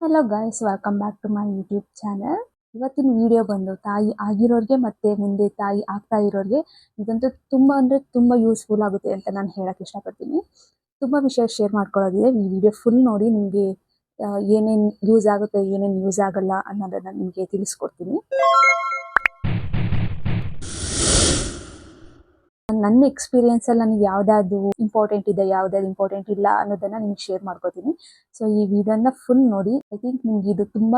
Hello guys, welcome back to my YouTube channel. ಇವತ್ತಿನ video ಬಂದು ತಾಯಿ ಆಗಿರೋರಿಗೆ ಮತ್ತೆ ಮುಂದೆ ತಾಯಿ ಆಗ್ತಾ ಇರೋರಿಗೆ ಇದಂತೂ ತುಂಬ ಅಂದರೆ ತುಂಬ ಯೂಸ್ಫುಲ್ ಆಗುತ್ತೆ ಅಂತ ನಾನು ಹೇಳಕ್ಕೆ ಇಷ್ಟಪಡ್ತೀನಿ. ತುಂಬ ವಿಷಯ ಶೇರ್ ಮಾಡ್ಕೊಳ್ಳೋದಿದೆ. ಈ ವಿಡಿಯೋ ಫುಲ್ ನೋಡಿ ನಿಮಗೆ ಏನೇನು ಯೂಸ್ ಆಗುತ್ತೆ, ಏನೇನು ಯೂಸ್ ಆಗಲ್ಲ ಅನ್ನೋದನ್ನು ನಿಮಗೆ ತಿಳಿಸ್ಕೊಡ್ತೀನಿ. ನನ್ನ ಎಕ್ಸ್ಪೀರಿಯನ್ಸಲ್ಲಿ ನನಗೆ ಯಾವುದಾದ್ರು ಇಂಪಾರ್ಟೆಂಟ್ ಇದೆ, ಯಾವುದಾದ್ರು ಇಂಪಾರ್ಟೆಂಟ್ ಇಲ್ಲ ಅನ್ನೋದನ್ನು ನಿಮ್ಗೆ ಶೇರ್ ಮಾಡ್ಕೋತೀನಿ. ಸೊ ಈ ವಿಡಿಯೋನ ಫುಲ್ ನೋಡಿ. ಐ ಥಿಂಕ್ ನಿಮ್ಗೆ ಇದು ತುಂಬ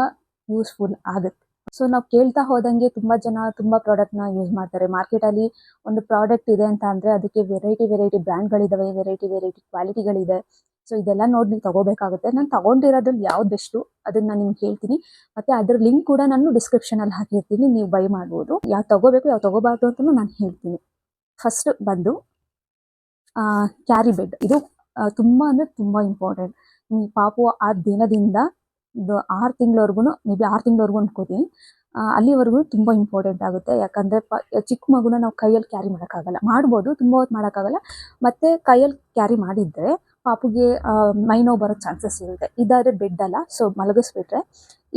ಯೂಸ್ಫುಲ್ ಆಗುತ್ತೆ. ಸೊ ನಾವು ಕೇಳ್ತಾ ಹೋದಂಗೆ ತುಂಬ ಜನ ತುಂಬ ಪ್ರಾಡಕ್ಟ್ನ ಯೂಸ್ ಮಾಡ್ತಾರೆ. ಮಾರ್ಕೆಟಲ್ಲಿ ಒಂದು ಪ್ರಾಡಕ್ಟ್ ಇದೆ ಅಂತ ಅಂದರೆ ಅದಕ್ಕೆ ವೆರೈಟಿ ಬ್ರ್ಯಾಂಡ್ಗಳಿದ್ದಾವೆ, ವೆರೈಟಿ ಕ್ವಾಲಿಟಿಗಳಿದೆ. ಸೊ ಇದೆಲ್ಲ ನೋಡಿ ನೀವು ತಗೋಬೇಕಾಗುತ್ತೆ. ನಾನು ತಗೊಂಡಿರೋದ್ರಲ್ಲಿ ಯಾವ್ದು ಬೆಸ್ಟು ಅದನ್ನು ನಾನು ನಿಮ್ಗೆ ಹೇಳ್ತೀನಿ. ಮತ್ತು ಅದ್ರ ಲಿಂಕ್ ಕೂಡ ನಾನು ಡಿಸ್ಕ್ರಿಪ್ಷನಲ್ಲಿ ಹಾಕಿರ್ತೀನಿ, ನೀವು ಬೈ ಮಾಡ್ಬೋದು. ಯಾವ್ದು ತಗೋಬೇಕು ಯಾವ್ದು ತಗೋಬಾರ್ದು ಅಂತಲೂ ನಾನು ಹೇಳ್ತೀನಿ. ಫಸ್ಟ್ ಬಂದು ಕ್ಯಾರಿ ಬೆಡ್. ಇದು ತುಂಬ ಅಂದರೆ ತುಂಬ ಇಂಪಾರ್ಟೆಂಟ್. ಈ ಪಾಪು ಆ ದಿನದಿಂದ ಇದು 6 ತಿಂಗಳವರೆಗೂ, ಮೇ ಬಿ 6 ತಿಂಗಳವರೆಗೂ ಅನ್ಕೋತೀನಿ, ಅಲ್ಲಿವರೆಗೂ ತುಂಬ ಇಂಪಾರ್ಟೆಂಟ್ ಆಗುತ್ತೆ. ಯಾಕಂದರೆ ಚಿಕ್ಕ ಮಗುನ ನಾವು ಕೈಯಲ್ಲಿ ಕ್ಯಾರಿ ಮಾಡೋಕ್ಕಾಗಲ್ಲ, ಮಾಡ್ಬೋದು, ತುಂಬ ಹೊತ್ತು ಮಾಡೋಕ್ಕಾಗಲ್ಲ. ಮತ್ತು ಕೈಯಲ್ಲಿ ಕ್ಯಾರಿ ಮಾಡಿದರೆ ಪಾಪುಗೆ ಮೈ ನೋವು ಬರೋ ಚಾನ್ಸಸ್ ಇರುತ್ತೆ. ಇದಾದರೆ ಬೆಡ್ ಅಲ್ಲ, ಸೊ ಮಲಗಿಸ್ಬಿಟ್ರೆ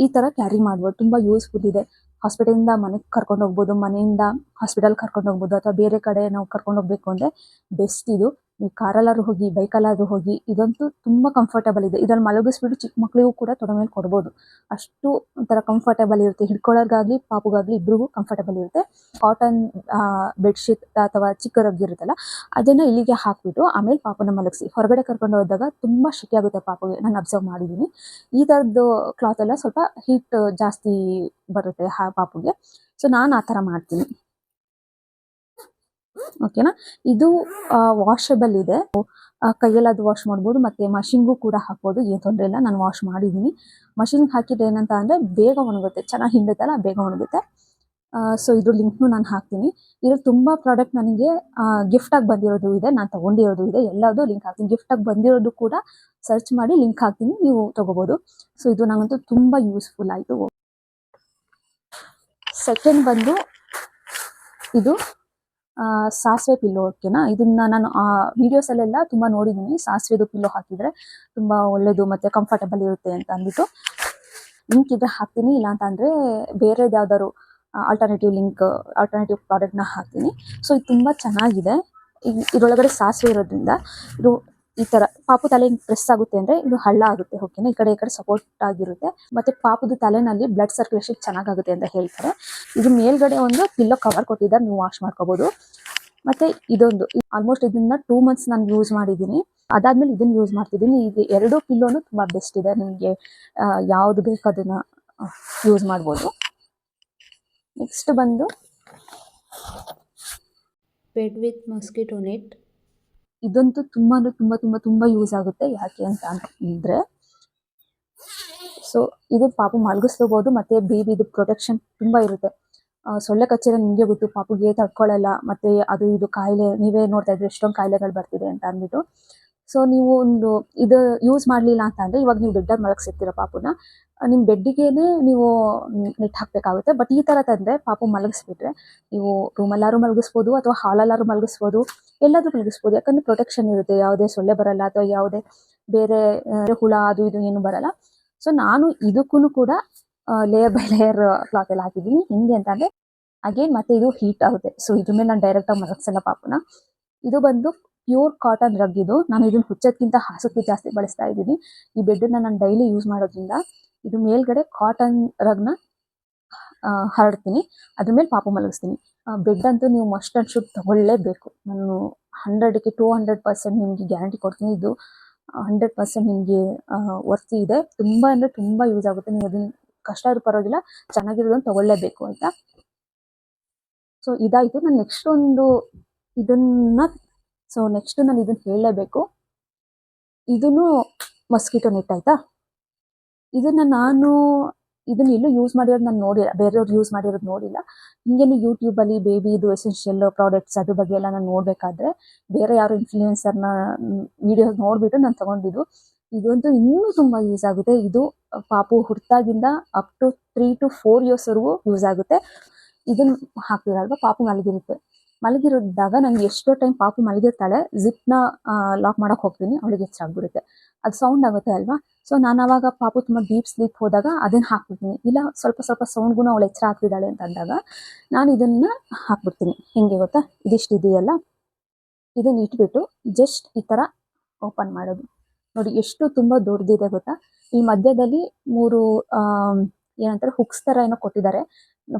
ಈ ಥರ ಕ್ಯಾರಿ ಮಾಡ್ಬೋದು. ತುಂಬ ಯೂಸ್ಫುಲ್ ಇದೆ. ಹಾಸ್ಪಿಟಲಿಂದ ಮನೆಗೆ ಕರ್ಕೊಂಡು ಹೋಗ್ಬೋದು, ಮನೆಯಿಂದ ಹಾಸ್ಪಿಟಲ್ ಕರ್ಕೊಂಡು ಹೋಗ್ಬೋದು, ಅಥವಾ ಬೇರೆ ಕಡೆ ನಾವು ಕರ್ಕೊಂಡು ಹೋಗ್ಬೇಕು ಅಂದರೆ ಬೆಸ್ಟ್ ಇದು. ನೀವು ಕಾರಲ್ಲಾದ್ರೂ ಹೋಗಿ, ಬೈಕಲ್ಲಾದ್ರೂ ಹೋಗಿ, ಇದಂತೂ ತುಂಬ ಕಂಫರ್ಟಬಲ್ ಇದೆ. ಇದರಲ್ಲಿ ಮಲಗಿಸ್ಬಿಟ್ಟು ಚಿಕ್ಕ ಮಕ್ಕಳಿಗೂ ಕೂಡ ತೊಡೆ ಮೇಲೆ ಕೊಡ್ಬೋದು. ಅಷ್ಟು ಒಂಥರ ಕಂಫರ್ಟಬಲ್ ಇರುತ್ತೆ. ಹಿಡ್ಕೊಳ್ಳೋರ್ಗಾಗಲಿ ಪಾಪುಗಾಗಲಿ ಇಬ್ರಿಗೂ ಕಂಫರ್ಟಬಲ್ ಇರುತ್ತೆ. ಕಾಟನ್ ಬೆಡ್ಶೀಟ್ ಅಥವಾ ಚಿಕ್ಕ ರಗ್ ಇರುತ್ತಲ್ಲ, ಅದನ್ನು ಇಲ್ಲಿಗೆ ಹಾಕಿಬಿಟ್ಟು ಆಮೇಲೆ ಪಾಪನ ಮಲಗಿಸಿ ಹೊರಗಡೆ ಕರ್ಕೊಂಡು ಹೋದಾಗ ತುಂಬ ಶೆಕೆ ಆಗುತ್ತೆ ಪಾಪುಗೆ. ನಾನು ಅಬ್ಸರ್ವ್ ಮಾಡಿದ್ದೀನಿ. ಈ ಥರದ್ದು ಕ್ಲಾತ್ ಎಲ್ಲ ಸ್ವಲ್ಪ ಹೀಟ್ ಜಾಸ್ತಿ ಬರುತ್ತೆ ಪಾಪುಗೆ. ಸೊ ನಾನು ಆ ಥರ ಮಾಡ್ತೀನಿ. ಓಕೆನಾ. ಇದು ವಾಷಬಲ್ ಇದೆ. ಕೈಯಲ್ಲಿ ಅದು ವಾಶ್ ಮಾಡ್ಬೋದು, ಮತ್ತು ಮಷಿನ್ಗೂ ಕೂಡ ಹಾಕ್ಬೋದು, ಏನು ತೊಂದರೆ ಇಲ್ಲ. ನಾನು ವಾಶ್ ಮಾಡಿದ್ದೀನಿ. ಮಷಿನ್ಗೆ ಹಾಕಿದ್ರೆ ಏನಂತ ಅಂದರೆ ಬೇಗ ಒಣಗುತ್ತೆ, ಚೆನ್ನಾಗಿ ಹಿಂಡುತ್ತಲ್ಲ ಬೇಗ ಒಣಗುತ್ತೆ. ಸೊ ಇದ್ರ ಲಿಂಕ್ನು ನಾನು ಹಾಕ್ತೀನಿ. ಇದ್ರಲ್ಲಿ ತುಂಬ ಪ್ರಾಡಕ್ಟ್ ನನಗೆ ಗಿಫ್ಟಾಗಿ ಬಂದಿರೋದು ಇದೆ, ನಾನು ತೊಗೊಂಡಿರೋದು ಇದೆ, ಎಲ್ಲದೂ ಲಿಂಕ್ ಹಾಕ್ತೀನಿ. ಗಿಫ್ಟಾಗಿ ಬಂದಿರೋದು ಕೂಡ ಸರ್ಚ್ ಮಾಡಿ ಲಿಂಕ್ ಹಾಕ್ತೀನಿ, ನೀವು ತೊಗೋಬೋದು. ಸೊ ಇದು ನನಗಂತೂ ತುಂಬ ಯೂಸ್ಫುಲ್ ಆಯಿತು. ಸೆಕೆಂಡ್ ಬಂದು ಇದು ಸಾಸಿವೆ ಪಿಲ್ಲೋ. ಓಕೆನಾ. ಇದನ್ನ ನಾನು ವಿಡಿಯೋಸಲ್ಲೆಲ್ಲ ತುಂಬ ನೋಡಿದ್ದೀನಿ. ಸಾಸಿವೆದು ಪಿಲ್ಲೋ ಹಾಕಿದರೆ ತುಂಬ ಒಳ್ಳೆಯದು ಮತ್ತು ಕಂಫರ್ಟಬಲ್ ಇರುತ್ತೆ ಅಂತ ಅಂದ್ಬಿಟ್ಟು ಲಿಂಕ್ ಇದ್ರೆ ಹಾಕ್ತೀನಿ. ಇಲ್ಲ ಅಂತ ಅಂದರೆ ಬೇರೆದು ಯಾವ್ದಾದ್ರು ಆಲ್ಟರ್ನೇಟಿವ್ ಪ್ರಾಡಕ್ಟ್ನ ಹಾಕ್ತೀನಿ. ಸೊ ಇದು ತುಂಬ ಚೆನ್ನಾಗಿದೆ. ಇದರೊಳಗಡೆ ಸಾಸಿವೆ ಇರೋದ್ರಿಂದ ಇದು ಈ ಥರ ಪಾಪು ತಲೆ ಪ್ರೆಸ್ ಆಗುತ್ತೆ ಅಂದರೆ ಇದು ಹಳ್ಳ ಆಗುತ್ತೆ. ಓಕೆನಾ. ಈ ಕಡೆ ಸಪೋರ್ಟ್ ಆಗಿರುತ್ತೆ. ಮತ್ತು ಪಾಪುದು ತಲೆನಲ್ಲಿ ಬ್ಲಡ್ ಸರ್ಕ್ಯುಲೇಷನ್ ಚೆನ್ನಾಗಾಗುತ್ತೆ ಅಂತ ಹೇಳ್ತಾರೆ. ಇದು ಮೇಲ್ಗಡೆ ಒಂದು ಪಿಲ್ಲೋ ಕವರ್ ಕೊಟ್ಟಿದ್ದಾರೆ, ನೀವು ವಾಶ್ ಮಾಡ್ಕೋಬೋದು. ಮತ್ತು ಇದೊಂದು ಆಲ್ಮೋಸ್ಟ್ ಇದನ್ನ 2 months ನಾನು ಯೂಸ್ ಮಾಡಿದ್ದೀನಿ. ಅದಾದ್ಮೇಲೆ ಇದನ್ನು ಯೂಸ್ ಮಾಡ್ತಿದ್ದೀನಿ. ಇದು 2 ಪಿಲ್ಲೋನು ತುಂಬ ಬೆಸ್ಟ್ ಇದೆ. ನಿಮಗೆ ಯಾವುದು ಬೇಕು ಅದನ್ನು ಯೂಸ್ ಮಾಡ್ಬೋದು. ನೆಕ್ಸ್ಟ್ ಬಂದು ಬೆಡ್ ವಿತ್ ಮಸ್ಕಿಟೋ ನೆಟ್. ಇದಂತೂ ತುಂಬ ಅಂದರೆ ತುಂಬ ತುಂಬ ತುಂಬ ಯೂಸ್ ಆಗುತ್ತೆ. ಯಾಕೆ ಅಂತ ಅಂದರೆ, ಸೊ ಇದು ಪಾಪು ಮಲಗಿಸ್ಕೋಬೋದು, ಮತ್ತು ಬೇಬಿದು ಪ್ರೊಟೆಕ್ಷನ್ ತುಂಬ ಇರುತ್ತೆ. ಸೊಳ್ಳೆ ಕಚ್ಚಿದ್ರೆ ನಿಮಗೆ ಗೊತ್ತು, ಪಾಪುಗೆ ತಡ್ಕೊಳ್ಳಲ್ಲ, ಮತ್ತು ಅದು ಇದು ಕಾಯಿಲೆ ನೀವೇ ನೋಡ್ತಾ ಇದ್ರೆ ಎಷ್ಟೊಂದು ಕಾಯಿಲೆಗಳು ಬರ್ತಿದೆ ಅಂತ ಅಂದ್ಬಿಟ್ಟು. ಸೊ ನೀವು ಒಂದು ಇದು ಯೂಸ್ ಮಾಡಲಿಲ್ಲ ಅಂತ ಅಂದರೆ, ಇವಾಗ ನೀವು ಬೆಡ್ಡಲ್ಲಿ ಮಲಗಿಸಿರ್ತೀರ ಪಾಪುನ, ನಿಮ್ಮ ಬೆಡ್ಡಿಗೇನೆ ನೀವು ನೆಟ್ ಹಾಕಬೇಕಾಗುತ್ತೆ. ಬಟ್ ಈ ಥರ ತಂದರೆ ಪಾಪು ಮಲಗಿಸ್ಬಿಟ್ರೆ ನೀವು ರೂಮಲ್ಲಾದ್ರೂ ಮಲಗಿಸ್ಬೋದು, ಅಥವಾ ಹಾಲಲ್ಲಾದ್ರೂ ಮಲಗಿಸ್ಬೋದು, ಎಲ್ಲಾದ್ರೂ ಮಲಗಿಸ್ಬೋದು. ಯಾಕಂದರೆ ಪ್ರೊಟೆಕ್ಷನ್ ಇರುತ್ತೆ, ಯಾವುದೇ ಸೊಳ್ಳೆ ಬರಲ್ಲ, ಅಥವಾ ಯಾವುದೇ ಬೇರೆ ಹುಳ ಅದು ಇದು ಏನು ಬರಲ್ಲ. ಸೊ ನಾನು ಇದಕ್ಕೂ ಕೂಡ ಲೇಯರ್ ಬೈ ಲೇಯರ್ ಕ್ಲಾತ್ ಎಲ್ಲ ಹಾಕಿದ್ದೀನಿ. ಹಿಂಗೆ ಅಂತ ಅಂದರೆ ಅಗೇನ್ ಮತ್ತೆ ಇದು ಹೀಟ್ ಆಗುತ್ತೆ. ಸೊ ಇದ್ರ ಮೇಲೆ ನಾನು ಡೈರೆಕ್ಟಾಗಿ ಮಲಗಿಸಲ್ಲ ಪಾಪುನ. ಇದು ಬಂದು ಪ್ಯೂರ್ ಕಾಟನ್ ರಗ್. ಇದು ನಾನು ಇದನ್ನು ಹುಚ್ಚೋದ್ಕಿಂತ ಹಾಸೋಕ್ಕೆ ಜಾಸ್ತಿ ಬಳಸ್ತಾ ಇದ್ದೀನಿ. ಈ ಬೆಡ್ಡನ್ನು ನಾನು ಡೈಲಿ ಯೂಸ್ ಮಾಡೋದ್ರಿಂದ ಇದು ಮೇಲ್ಗಡೆ ಕಾಟನ್ ರಗ್ನ ಹರಡ್ತೀನಿ, ಅದ್ರ ಮೇಲೆ ಪಾಪು ಮಲಗಿಸ್ತೀನಿ. ಬೆಡ್ ಅಂತೂ ನೀವು ಮಸ್ಟ್ ಆ್ಯಂಡ್ ಶುಡ್ ತಗೊಳ್ಳೇಬೇಕು. ನಾನು 100ಕ್ಕೆ 200% ನಿಮಗೆ ಗ್ಯಾರಂಟಿ ಕೊಡ್ತೀನಿ. ಇದು 100% ನಿಮಗೆ ವರ್ತಿ ಇದೆ. ತುಂಬ ಅಂದರೆ ತುಂಬ ಯೂಸ್ ಆಗುತ್ತೆ. ನೀವು ಅದನ್ನು ಕಷ್ಟ ಆದ್ರೂ ಪರವಾಗಿಲ್ಲ, ಚೆನ್ನಾಗಿರೋದನ್ನು ತಗೊಳ್ಳೇಬೇಕು ಅಂತ. ಸೊ ಇದಾಯಿತು. ನಾನು ನೆಕ್ಸ್ಟ್ ನಾನು ಇದನ್ನು ಹೇಳಲೇಬೇಕು. ಇದನ್ನು ಮಸ್ಕಿಟೋ ನೆಟ್ ಆಯಿತಾ. ಇದನ್ನು ಎಲ್ಲೂ ಯೂಸ್ ಮಾಡಿರೋದು ನಾನು ನೋಡಿಲ್ಲ, ಬೇರೆಯವ್ರು ಯೂಸ್ ಮಾಡಿರೋದು ನೋಡಿಲ್ಲ. ಹಿಂಗೇನು ಯೂಟ್ಯೂಬಲ್ಲಿ ಬೇಬಿದು ಎಸೆನ್ಷಿಯಲ್ ಪ್ರಾಡಕ್ಟ್ಸ್ ಅದ್ರ ಬಗ್ಗೆ ಎಲ್ಲ ನಾನು ನೋಡಬೇಕಾದ್ರೆ ಬೇರೆ ಯಾರು ಇನ್ಫ್ಲೂಯೆನ್ಸರ್ನ ವಿಡಿಯೋಸ್ ನೋಡಿಬಿಟ್ಟು ನಾನು ತೊಗೊಂಡಿದ್ದು. ಇದಂತೂ ಇನ್ನೂ ತುಂಬ ಯೂಸ್ ಆಗುತ್ತೆ. ಇದು ಪಾಪು ಹುಟ್ಟಾಗಿಂದ ಅಪ್ ಟು 3 to 4 yearsವರೆಗೂ ಯೂಸ್ ಆಗುತ್ತೆ. ಇದನ್ನು ಹಾಕ್ತಿರಲ್ವ, ಪಾಪು ಮಲಗಿರುತ್ತೆ. ಮಲಗಿರೋದಾಗ ನಂಗೆ ಎಷ್ಟೋ ಟೈಮ್ ಪಾಪು ಮಲಗಿರ್ತಾಳೆ, ಜಿಪ್ನ ಲಾಕ್ ಮಾಡಕ್ಕೆ ಹೋಗ್ತೀನಿ, ಅವಳಿಗೆ ಎಚ್ಚರ ಆಗ್ಬಿಡುತ್ತೆ. ಅದು ಸೌಂಡ್ ಆಗುತ್ತೆ ಅಲ್ವಾ. ಸೊ ನಾನು ಅವಾಗ ಪಾಪು ತುಂಬ ಡೀಪ್ ಸ್ಲೀಪ್ ಹೋದಾಗ ಅದನ್ನು ಹಾಕ್ಬಿಡ್ತೀನಿ. ಇಲ್ಲ ಸ್ವಲ್ಪ ಸ್ವಲ್ಪ ಸೌಂಡ್ಗೂ ಅವಳು ಎಚ್ಚರ ಆಗ್ತಿದ್ದಾಳೆ ಅಂತ ಅಂದಾಗ ನಾನು ಇದನ್ನು ಹಾಕ್ಬಿಡ್ತೀನಿ. ಹೆಂಗೆ ಗೊತ್ತಾ, ಇದಿಷ್ಟು ಇದೆಯಲ್ಲ, ಇದನ್ನ ಇಟ್ಬಿಟ್ಟು ಜಸ್ಟ್ ಈ ಥರ ಓಪನ್ ಮಾಡೋದು. ನೋಡಿ ಎಷ್ಟು ತುಂಬ ದೊಡ್ಡದಿದೆ ಗೊತ್ತಾ. ಈ ಮಧ್ಯದಲ್ಲಿ 3 ಏನಂತಾರೆ ಹುಕ್ಸ್ ಥರ ಏನೋ ಕೊಟ್ಟಿದ್ದಾರೆ.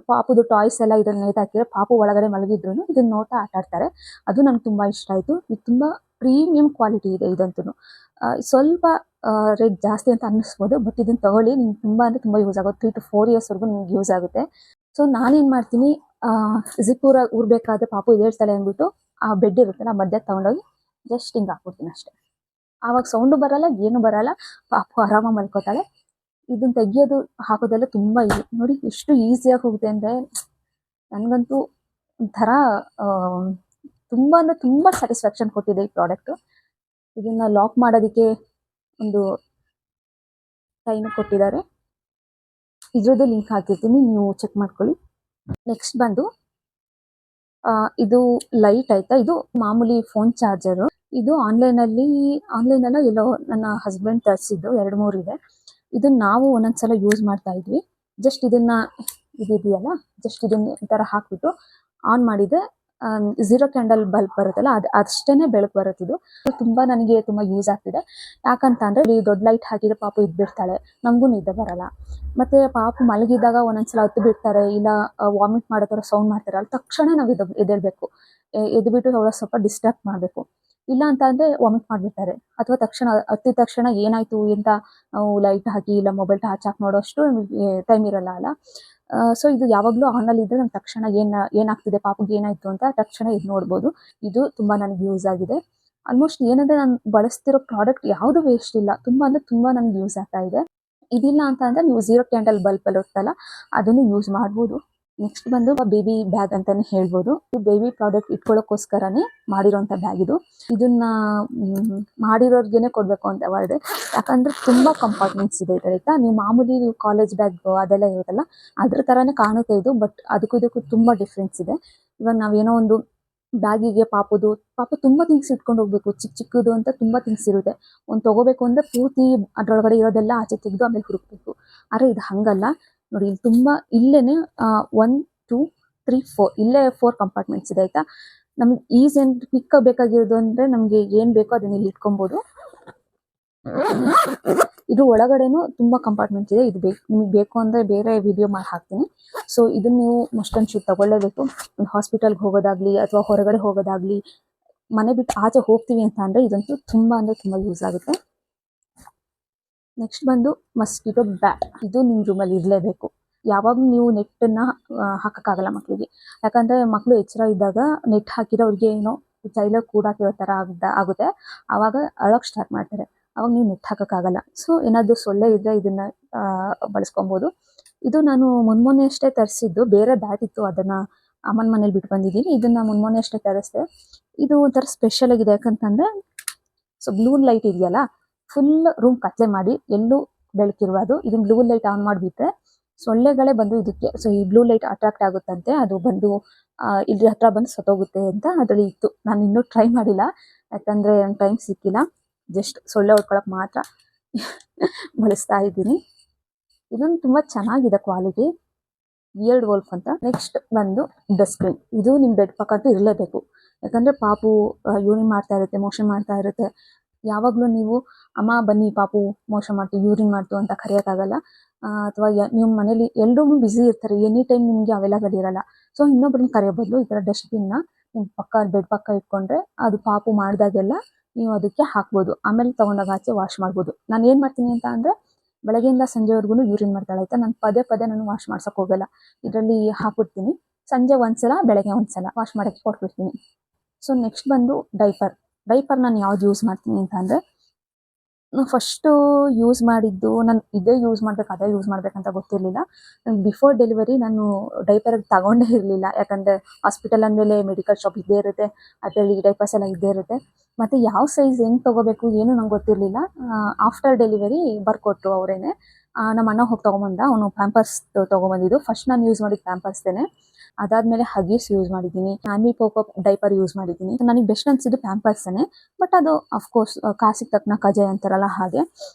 ಪಾಪುದು ಟಾಯ್ಸ್ ಎಲ್ಲ ಇದನ್ನ ನೇತಾಕಿದ್ರೆ ಪಾಪು ಒಳಗಡೆ ಮಲಗಿದ್ರು ಇದನ್ನ ನೋಡ್ತಾ ಆಟ ಆಡ್ತಾರೆ. ಅದು ನಂಗೆ ತುಂಬ ಇಷ್ಟ ಆಯಿತು. ಇದು ತುಂಬ ಪ್ರೀಮಿಯಂ ಕ್ವಾಲಿಟಿ ಇದೆ ಇದಂತೂ. ಸ್ವಲ್ಪ ರೇಟ್ ಜಾಸ್ತಿ ಅಂತ ಅನ್ನಿಸ್ಬೋದು, ಬಟ್ ಇದನ್ನು ತಗೊಳ್ಳಿ, ನಿಮ್ಗೆ ತುಂಬ ಅಂದರೆ ತುಂಬ ಯೂಸ್ ಆಗುತ್ತೆ. 3 to 4 ಇಯರ್ಸ್ವರೆಗೂ ನಿಮ್ಗೆ ಯೂಸ್ ಆಗುತ್ತೆ. ಸೊ ನಾನೇನು ಮಾಡ್ತೀನಿ, ಜಿಪ್ ಊರಬೇಕಾದ್ರೆ ಪಾಪು ಎದ್ದೇಳ್ತಾಳೆ ಅಂದ್ಬಿಟ್ಟು ಆ ಬೆಡ್ ಇರುತ್ತಲ್ಲ ಮಧ್ಯಕ್ಕೆ ತೊಗೊಂಡೋಗಿ ಜಸ್ಟ್ ಹಿಂಗೆ ಹಾಕ್ಬಿಡ್ತೀನಿ ಅಷ್ಟೇ. ಆವಾಗ ಸೌಂಡು ಬರಲ್ಲ, ಏನು ಬರಲ್ಲ, ಪಾಪು ಆರಾಮಾಗಿ ಮಲ್ಕೋತಾಳೆ. ಇದನ್ನ ತೆಗಿಯೋದು ಹಾಕೋದೆಲ್ಲ ತುಂಬ ಈಸಿ. ನೋಡಿ ಎಷ್ಟು ಈಸಿಯಾಗಿ ಹೋಗುತ್ತೆ ಅಂದರೆ ನನಗಂತೂ ಒಂಥರ ತುಂಬ ಅಂದರೆ ತುಂಬ ಸ್ಯಾಟಿಸ್ಫ್ಯಾಕ್ಷನ್ ಕೊಟ್ಟಿದೆ ಈ ಪ್ರಾಡಕ್ಟು. ಇದನ್ನು ಲಾಕ್ ಮಾಡೋದಕ್ಕೆ ಒಂದು ಟೈಮ್ ಕೊಟ್ಟಿದ್ದಾರೆ, ಇದ್ರದ್ದು ಲಿಂಕ್ ಹಾಕಿರ್ತೀನಿ, ನೀವು ಚೆಕ್ ಮಾಡ್ಕೊಳ್ಳಿ. ನೆಕ್ಸ್ಟ್ ಬಂದು ಇದು ಲೈಟ್ ಆಯ್ತಾ, ಇದು ಮಾಮೂಲಿ ಫೋನ್ ಚಾರ್ಜರು. ಇದು ಆನ್ಲೈನಲ್ಲ ಎಲ್ಲೋ ನನ್ನ ಹಸ್ಬೆಂಡ್ ತರಿಸಿದ್ದು, 2-3 ಇದೆ. ಇದನ್ನ ನಾವು ಒಂದೊಂದ್ಸಲ ಯೂಸ್ ಮಾಡ್ತಾ ಇದ್ವಿ. ಜಸ್ಟ್ ಇದೆಯಲ್ಲ, ಜಸ್ಟ್ ಇದನ್ನ ಈ ಥರ ಹಾಕ್ಬಿಟ್ಟು ಆನ್ ಮಾಡಿದೆ, 0 ಕ್ಯಾಂಡಲ್ ಬಲ್ಬ್ ಬರುತ್ತಲ್ಲ, ಅಷ್ಟೇನೆ ಬೆಳಕು ಬರುತ್ತೆ. ಇದು ತುಂಬ ನನಗೆ ತುಂಬ ಯೂಸ್ ಆಗ್ತಿದೆ. ಯಾಕಂತ ಅಂದರೆ ಈ ದೊಡ್ಡ ಲೈಟ್ ಹಾಕಿದ್ರೆ ಪಾಪು ಇದ್ಬಿಡ್ತಾಳೆ, ನಮಗೂ ನಿದ್ದೆ ಬರಲ್ಲ. ಮತ್ತು ಪಾಪು ಮಲಗಿದಾಗ ಒಂದೊಂದ್ಸಲ ಹತ್ತು ಬಿಡ್ತಾರೆ, ಇಲ್ಲ ವಾಮಿಟ್ ಮಾಡೋ ಥರ ಸೌಂಡ್ ಮಾಡ್ತಾರೆ, ಅಲ್ಲಿ ತಕ್ಷಣ ನಾವು ಎದ್ದೇಳಬೇಕು, ಎದ್ಬಿಟ್ಟು ಅವಳ ಸ್ವಲ್ಪ ಡಿಸ್ಟರ್ಬ್ ಮಾಡಬೇಕು. ಇಲ್ಲ ಅಂತ ಅಂದರೆ ವಾಮಿಟ್ ಮಾಡಿಬಿಡ್ತಾರೆ, ಅಥವಾ ಹತ್ತಿದ ತಕ್ಷಣ ಏನಾಯಿತು ಅಂತ ನಾವು ಲೈಟ್ ಹಾಕಿ ಇಲ್ಲ ಮೊಬೈಲ್ ಟಾರ್ಚ್ ಹಾಕಿ ನೋಡೋಷ್ಟು ಟೈಮ್ ಇರಲ್ಲ ಅಲ್ಲ. ಸೊ ಇದು ಯಾವಾಗಲೂ ಆನಲ್ಲಿ ಇದ್ದರೆ ನಮ್ಗೆ ತಕ್ಷಣ ಏನಾಗ್ತಿದೆ, ಪಾಪುಗೆ ಏನಾಯಿತು ಅಂತ ತಕ್ಷಣ ಇದು ನೋಡ್ಬೋದು. ಇದು ತುಂಬ ನನಗೆ ಯೂಸ್ ಆಗಿದೆ. ಆಲ್ಮೋಸ್ಟ್ ಏನಂದರೆ ನಾನು ಬಳಸ್ತಿರೋ ಪ್ರಾಡಕ್ಟ್ ಯಾವುದು ವೇಸ್ಟ್ ಇಲ್ಲ, ತುಂಬ ಅಂದರೆ ತುಂಬ ನನಗೆ ಯೂಸ್ ಆಗ್ತಾ ಇದೆ. ಇದಿಲ್ಲ ಅಂತ ಅಂದರೆ ನೀವು 0 ಕ್ಯಾಂಡಲ್ ಬಲ್ಬ್ ಇರುತ್ತಲ್ಲ ಅದನ್ನು ಯೂಸ್ ಮಾಡ್ಬೋದು. ನೆಕ್ಸ್ಟ್ ಬಂದು ಬೇಬಿ ಬ್ಯಾಗ್ ಅಂತಾನೆ ಹೇಳ್ಬೋದು. ಇದು ಬೇಬಿ ಪ್ರಾಡಕ್ಟ್ ಇಟ್ಕೊಳ್ಳೋಕ್ಕೋಸ್ಕರನೇ ಮಾಡಿರೋಂಥ ಬ್ಯಾಗ್ ಇದು. ಇದನ್ನ ಮಾಡಿರೋರ್ಗೆನೆ ಕೊಡಬೇಕು ಅಂತ ಅವಾರ್ಡ್, ಯಾಕಂದ್ರೆ ತುಂಬಾ ಕಂಪಾರ್ಟ್ಮೆಂಟ್ಸ್ ಇದೆ ಆಯ್ತಾ. ನೀವು ಮಾಮೂಲಿ ಕಾಲೇಜ್ ಬ್ಯಾಗ್ ಅದೆಲ್ಲ ಇರುತ್ತಲ್ಲ ಅದ್ರ ಥರನೇ ಕಾಣುತ್ತೆ ಇದು, ಬಟ್ ಅದಕ್ಕೂ ಇದಕ್ಕೂ ತುಂಬ ಡಿಫ್ರೆನ್ಸ್ ಇದೆ. ಇವಾಗ ನಾವೇನೋ ಒಂದು ಬ್ಯಾಗಿಗೆ ಪಾಪು ತುಂಬ ಥಿಂಗ್ಸ್ ಇಟ್ಕೊಂಡು ಹೋಗ್ಬೇಕು, ಚಿಕ್ಕದು ಅಂತ ತುಂಬ ಥಿಂಗ್ಸ್ ಇರುತ್ತೆ. ಒಂದು ತೊಗೋಬೇಕು ಅಂದರೆ ಪೂರ್ತಿ ಅದರೊಳಗಡೆ ಇರೋದೆಲ್ಲ ಆಚೆ ತೆಗೆದು ಆಮೇಲೆ ಹುಡುಕ್ಬೇಕು. ಆದರೆ ಇದು ಹಂಗಲ್ಲ ನೋಡಿ, ಇಲ್ಲಿ ತುಂಬ ಇಲ್ಲೇನೆ 1, 2, 3, 4 ಇಲ್ಲೇ 4 ಕಂಪಾರ್ಟ್ಮೆಂಟ್ಸ್ ಇದೆ ಆಯ್ತಾ. ನಮ್ಗೆ ಈಸಿ ಅಂತ ಕ್ವಿಕ್ ಬೇಕಾಗಿರೋದು ಅಂದರೆ ನಮಗೆ ಏನು ಬೇಕೋ ಅದನ್ನ ಇಲ್ಲಿ ಇಟ್ಕೊಬೋದು. ಇದು ಒಳಗಡೆನೂ ತುಂಬ ಕಂಪಾರ್ಟ್ಮೆಂಟ್ಸ್ ಇದೆ. ಇದು ನಿಮಗೆ ಬೇಕು ಅಂದರೆ ಬೇರೆ ವಿಡಿಯೋ ಮಾಡಿ ಹಾಕ್ತೀನಿ. ಸೊ ಇದನ್ನು ನೀವು ಮಸ್ಟ್ ಆ್ಯಂಡ್ ಶುಡ್ ತಗೊಳ್ಳೇಬೇಕು. ಒಂದು ಹಾಸ್ಪಿಟಲ್ಗೆ ಹೋಗೋದಾಗ್ಲಿ ಅಥವಾ ಹೊರಗಡೆ ಹೋಗೋದಾಗ್ಲಿ, ಮನೆ ಬಿಟ್ಟು ಆಚೆ ಹೋಗ್ತೀವಿ ಅಂತ ಅಂದರೆ ಇದಂತೂ ತುಂಬ ಅಂದರೆ ತುಂಬ ಯೂಸ್ ಆಗುತ್ತೆ. ನೆಕ್ಸ್ಟ್ ಬಂದು ಮಸ್ಕಿಟೋ ಬ್ಯಾಟ್. ಇದು ನಿಮ್ಮ ರೂಮಲ್ಲಿ ಇರಲೇಬೇಕು. ಯಾವಾಗಲೂ ನೀವು ನೆಟ್ಟನ್ನು ಹಾಕೋಕ್ಕಾಗಲ್ಲ ಮಕ್ಕಳಿಗೆ, ಯಾಕಂದರೆ ಮಕ್ಕಳು ಎಚ್ಚರ ಇದ್ದಾಗ ನೆಟ್ ಹಾಕಿದ್ರೆ ಅವ್ರಿಗೆ ಏನೋ ಜೈಲಲ್ಲಿ ಕೂಡಾಕಿರೋ ಥರ ಆಗುತ್ತೆ. ಆವಾಗ ಅಳೋಕ್ಕೆ ಸ್ಟಾರ್ಟ್ ಮಾಡ್ತಾರೆ, ಅವಾಗ ನೀವು ನೆಟ್ ಹಾಕೋಕ್ಕಾಗಲ್ಲ. ಸೊ ಏನಾದರೂ ಸೊಳ್ಳೆ ಇದ್ದರೆ ಇದನ್ನು ಬಳಸ್ಕೊಬೋದು. ಇದು ನಾನು ಮೊನ್ನೆ ಅಷ್ಟೇ ತರಿಸಿದ್ದು, ಬೇರೆ ಬ್ಯಾಟ್ ಇತ್ತು, ಅದನ್ನು ಅಮ್ಮನ ಮನೇಲಿ ಬಿಟ್ಟು ಬಂದಿದ್ದೀನಿ. ಇದನ್ನು ಮೊನ್ನೆ ಅಷ್ಟೇ ತರಿಸಿದೆ. ಇದು ಒಂಥರ ಸ್ಪೆಷಲ್ ಆಗಿದೆ, ಯಾಕಂತಂದರೆ ಸೊ ಬ್ಲೂ ಲೈಟ್ ಇದೆಯಲ್ಲ, ಫುಲ್ ರೂಮ್ ಕತ್ಲೆ ಮಾಡಿ ಎಲ್ಲೂ ಬೆಳಕಿರುವುದು. ಇದನ್ನ ಬ್ಲೂ ಲೈಟ್ ಆನ್ ಮಾಡಿಬಿಟ್ರೆ ಸೊಳ್ಳೆಗಳೇ ಬಂದು ಇದಕ್ಕೆ, ಸೊ ಈ ಬ್ಲೂ ಲೈಟ್ ಅಟ್ರಾಕ್ಟ್ ಆಗುತ್ತಂತೆ, ಅದು ಬಂದು ಇದ್ರ ಹತ್ರ ಬಂದು ಸತ್ತೋಗುತ್ತೆ ಅಂತ ಅದರಲ್ಲಿ ಇತ್ತು. ನಾನು ಇನ್ನೂ ಟ್ರೈ ಮಾಡಿಲ್ಲ, ಯಾಕಂದರೆ ಟೈಮ್ ಸಿಕ್ಕಿಲ್ಲ. ಜಸ್ಟ್ ಸೊಳ್ಳೆ ಹೊಡ್ಕೊಳಕ್ಕೆ ಮಾತ್ರ ಬಳಸ್ತಾ ಇದ್ದೀನಿ. ಇದೊಂದು ತುಂಬ ಚೆನ್ನಾಗಿದೆ ಕ್ವಾಲಿಟಿ, ವಿಯರ್ಡ್ ವೋಲ್ಫ್ ಅಂತ. ನೆಕ್ಸ್ಟ್ ಬಂದು ಡಸ್ಟ್ಬಿನ್. ಇದು ನಿಮ್ಮ ಬೆಡ್ ಪಕ್ಕ ಅಂತೂ ಇರಲೇಬೇಕು, ಯಾಕಂದರೆ ಪಾಪು ಯೂರಿನ್ ಮಾಡ್ತಾ ಇರುತ್ತೆ, ಮೋಷನ್ ಮಾಡ್ತಾ ಇರುತ್ತೆ. ಯಾವಾಗಲೂ ನೀವು ಅಮ್ಮ ಬನ್ನಿ ಪಾಪು ಮೋಷನ್ ಮಾಡ್ತು, ಯೂರಿನ್ ಮಾಡ್ತು ಅಂತ ಕರೆಯೋಕ್ಕಾಗಲ್ಲ. ಅಥವಾ ನಿಮ್ಮ ಮನೇಲಿ ಎಲ್ಲರೂ ಬ್ಯುಸಿ ಇರ್ತಾರೆ, ಎನಿ ಟೈಮ್ ನಿಮಗೆ ಅವೈಲೇಬಲ್ ಇರಲ್ಲ. ಸೊ ಇನ್ನೊಬ್ರನ್ನ ಕರೆಯೋ ಬದಲು ಈ ಥರ ಡಸ್ಟ್ಬಿನ್ನ ನಿಮ್ಮ ಬೆಡ್ ಪಕ್ಕ ಇಟ್ಕೊಂಡ್ರೆ ಅದು ಪಾಪು ಮಾಡಿದಾಗೆಲ್ಲ ನೀವು ಅದಕ್ಕೆ ಹಾಕ್ಬೋದು. ಆಮೇಲೆ ತೊಗೊಂಡೋಗಿ ಆಚೆ ವಾಶ್ ಮಾಡ್ಬೋದು. ನಾನು ಏನು ಮಾಡ್ತೀನಿ ಅಂತ ಅಂದರೆ ಬೆಳಗ್ಗೆಯಿಂದ ಸಂಜೆವರೆಗೂ ಯೂರಿನ್ ಮಾಡ್ತಾಳೆ ಆಯಿತಾ, ನಾನು ಪದೇ ನಾನು ವಾಶ್ ಮಾಡ್ಸೋಕೆ ಹೋಗಲ್ಲ. ಇದರಲ್ಲಿ ಹಾಕ್ಬಿಡ್ತೀನಿ, ಸಂಜೆ ಒಂದ್ಸಲ ಬೆಳಗ್ಗೆ ಒಂದ್ಸಲ ವಾಶ್ ಮಾಡೋಕ್ಕೆ ಕೊಟ್ಬಿಡ್ತೀನಿ. ಸೊ ನೆಕ್ಸ್ಟ್ ಬಂದು ಡೈಪರ್ ನಾನು ಯಾವ್ದು ಯೂಸ್ ಮಾಡ್ತೀನಿ ಅಂತ ಅಂದರೆ, ಫಸ್ಟು ಯೂಸ್ ಮಾಡಿದ್ದು ನಾನು ಇದೇ ಯೂಸ್ ಮಾಡಬೇಕು ಅದೇ ಯೂಸ್ ಮಾಡಬೇಕಂತ ಗೊತ್ತಿರಲಿಲ್ಲ. ನನಗೆ ಬಿಫೋರ್ ಡೆಲಿವರಿ ನಾನು ಡೈಪರ್ ತಗೊಂಡೇ ಇರಲಿಲ್ಲ, ಯಾಕಂದರೆ ಹಾಸ್ಪಿಟಲ್ ಅಂದಮೇಲೆ ಮೆಡಿಕಲ್ ಶಾಪ್ ಇದ್ದೇ ಇರುತ್ತೆ, ಅದರಲ್ಲಿ ಡೈಪರ್ಸ್ ಎಲ್ಲ ಇದ್ದೇ ಇರುತ್ತೆ. ಮತ್ತು ಯಾವ ಸೈಜ್ ಹೆಂಗೆ ತೊಗೋಬೇಕು ಏನು ನಂಗೆ ಗೊತ್ತಿರಲಿಲ್ಲ. ಆಫ್ಟರ್ ಡೆಲಿವರಿ ಬರ್ಕೊಟ್ರು ಅವರೇನೆ, ನಮ್ಮ ಅಣ್ಣ ಹೋಗಿ ತೊಗೊಂಬಂದ, ಅವನು ಪ್ಯಾಂಪರ್ಸ್ ತೊಗೊಂಬಂದಿದ್ದು. ಫಸ್ಟ್ ನಾನು ಯೂಸ್ ಮಾಡಿದ್ದು ಪ್ಯಾಂಪರ್ಸ್ದೇನೆ. ಅದಾದ್ಮೇಲೆ ಹಗೀಸ್ ಯೂಸ್ ಮಾಡಿದ್ದೀನಿ, ಆಮಿ ಪೋಕೋ ಡೈಪರ್ ಯೂಸ್ ಮಾಡಿದ್ದೀನಿ. ನನಗೆ ಬೆಸ್ಟ್ ಅನ್ಸಿದ್ದು ಪ್ಯಾಂಪರ್ಸ್ನೇ. ಬಟ್ ಅದು ಅಫ್ಕೋರ್ಸ್ ಕಾಸಿಗೆ ತಕ್ಕನ ಕಜಾಯ ಅಂತಾರಲ್ಲ ಹಾಗೆ.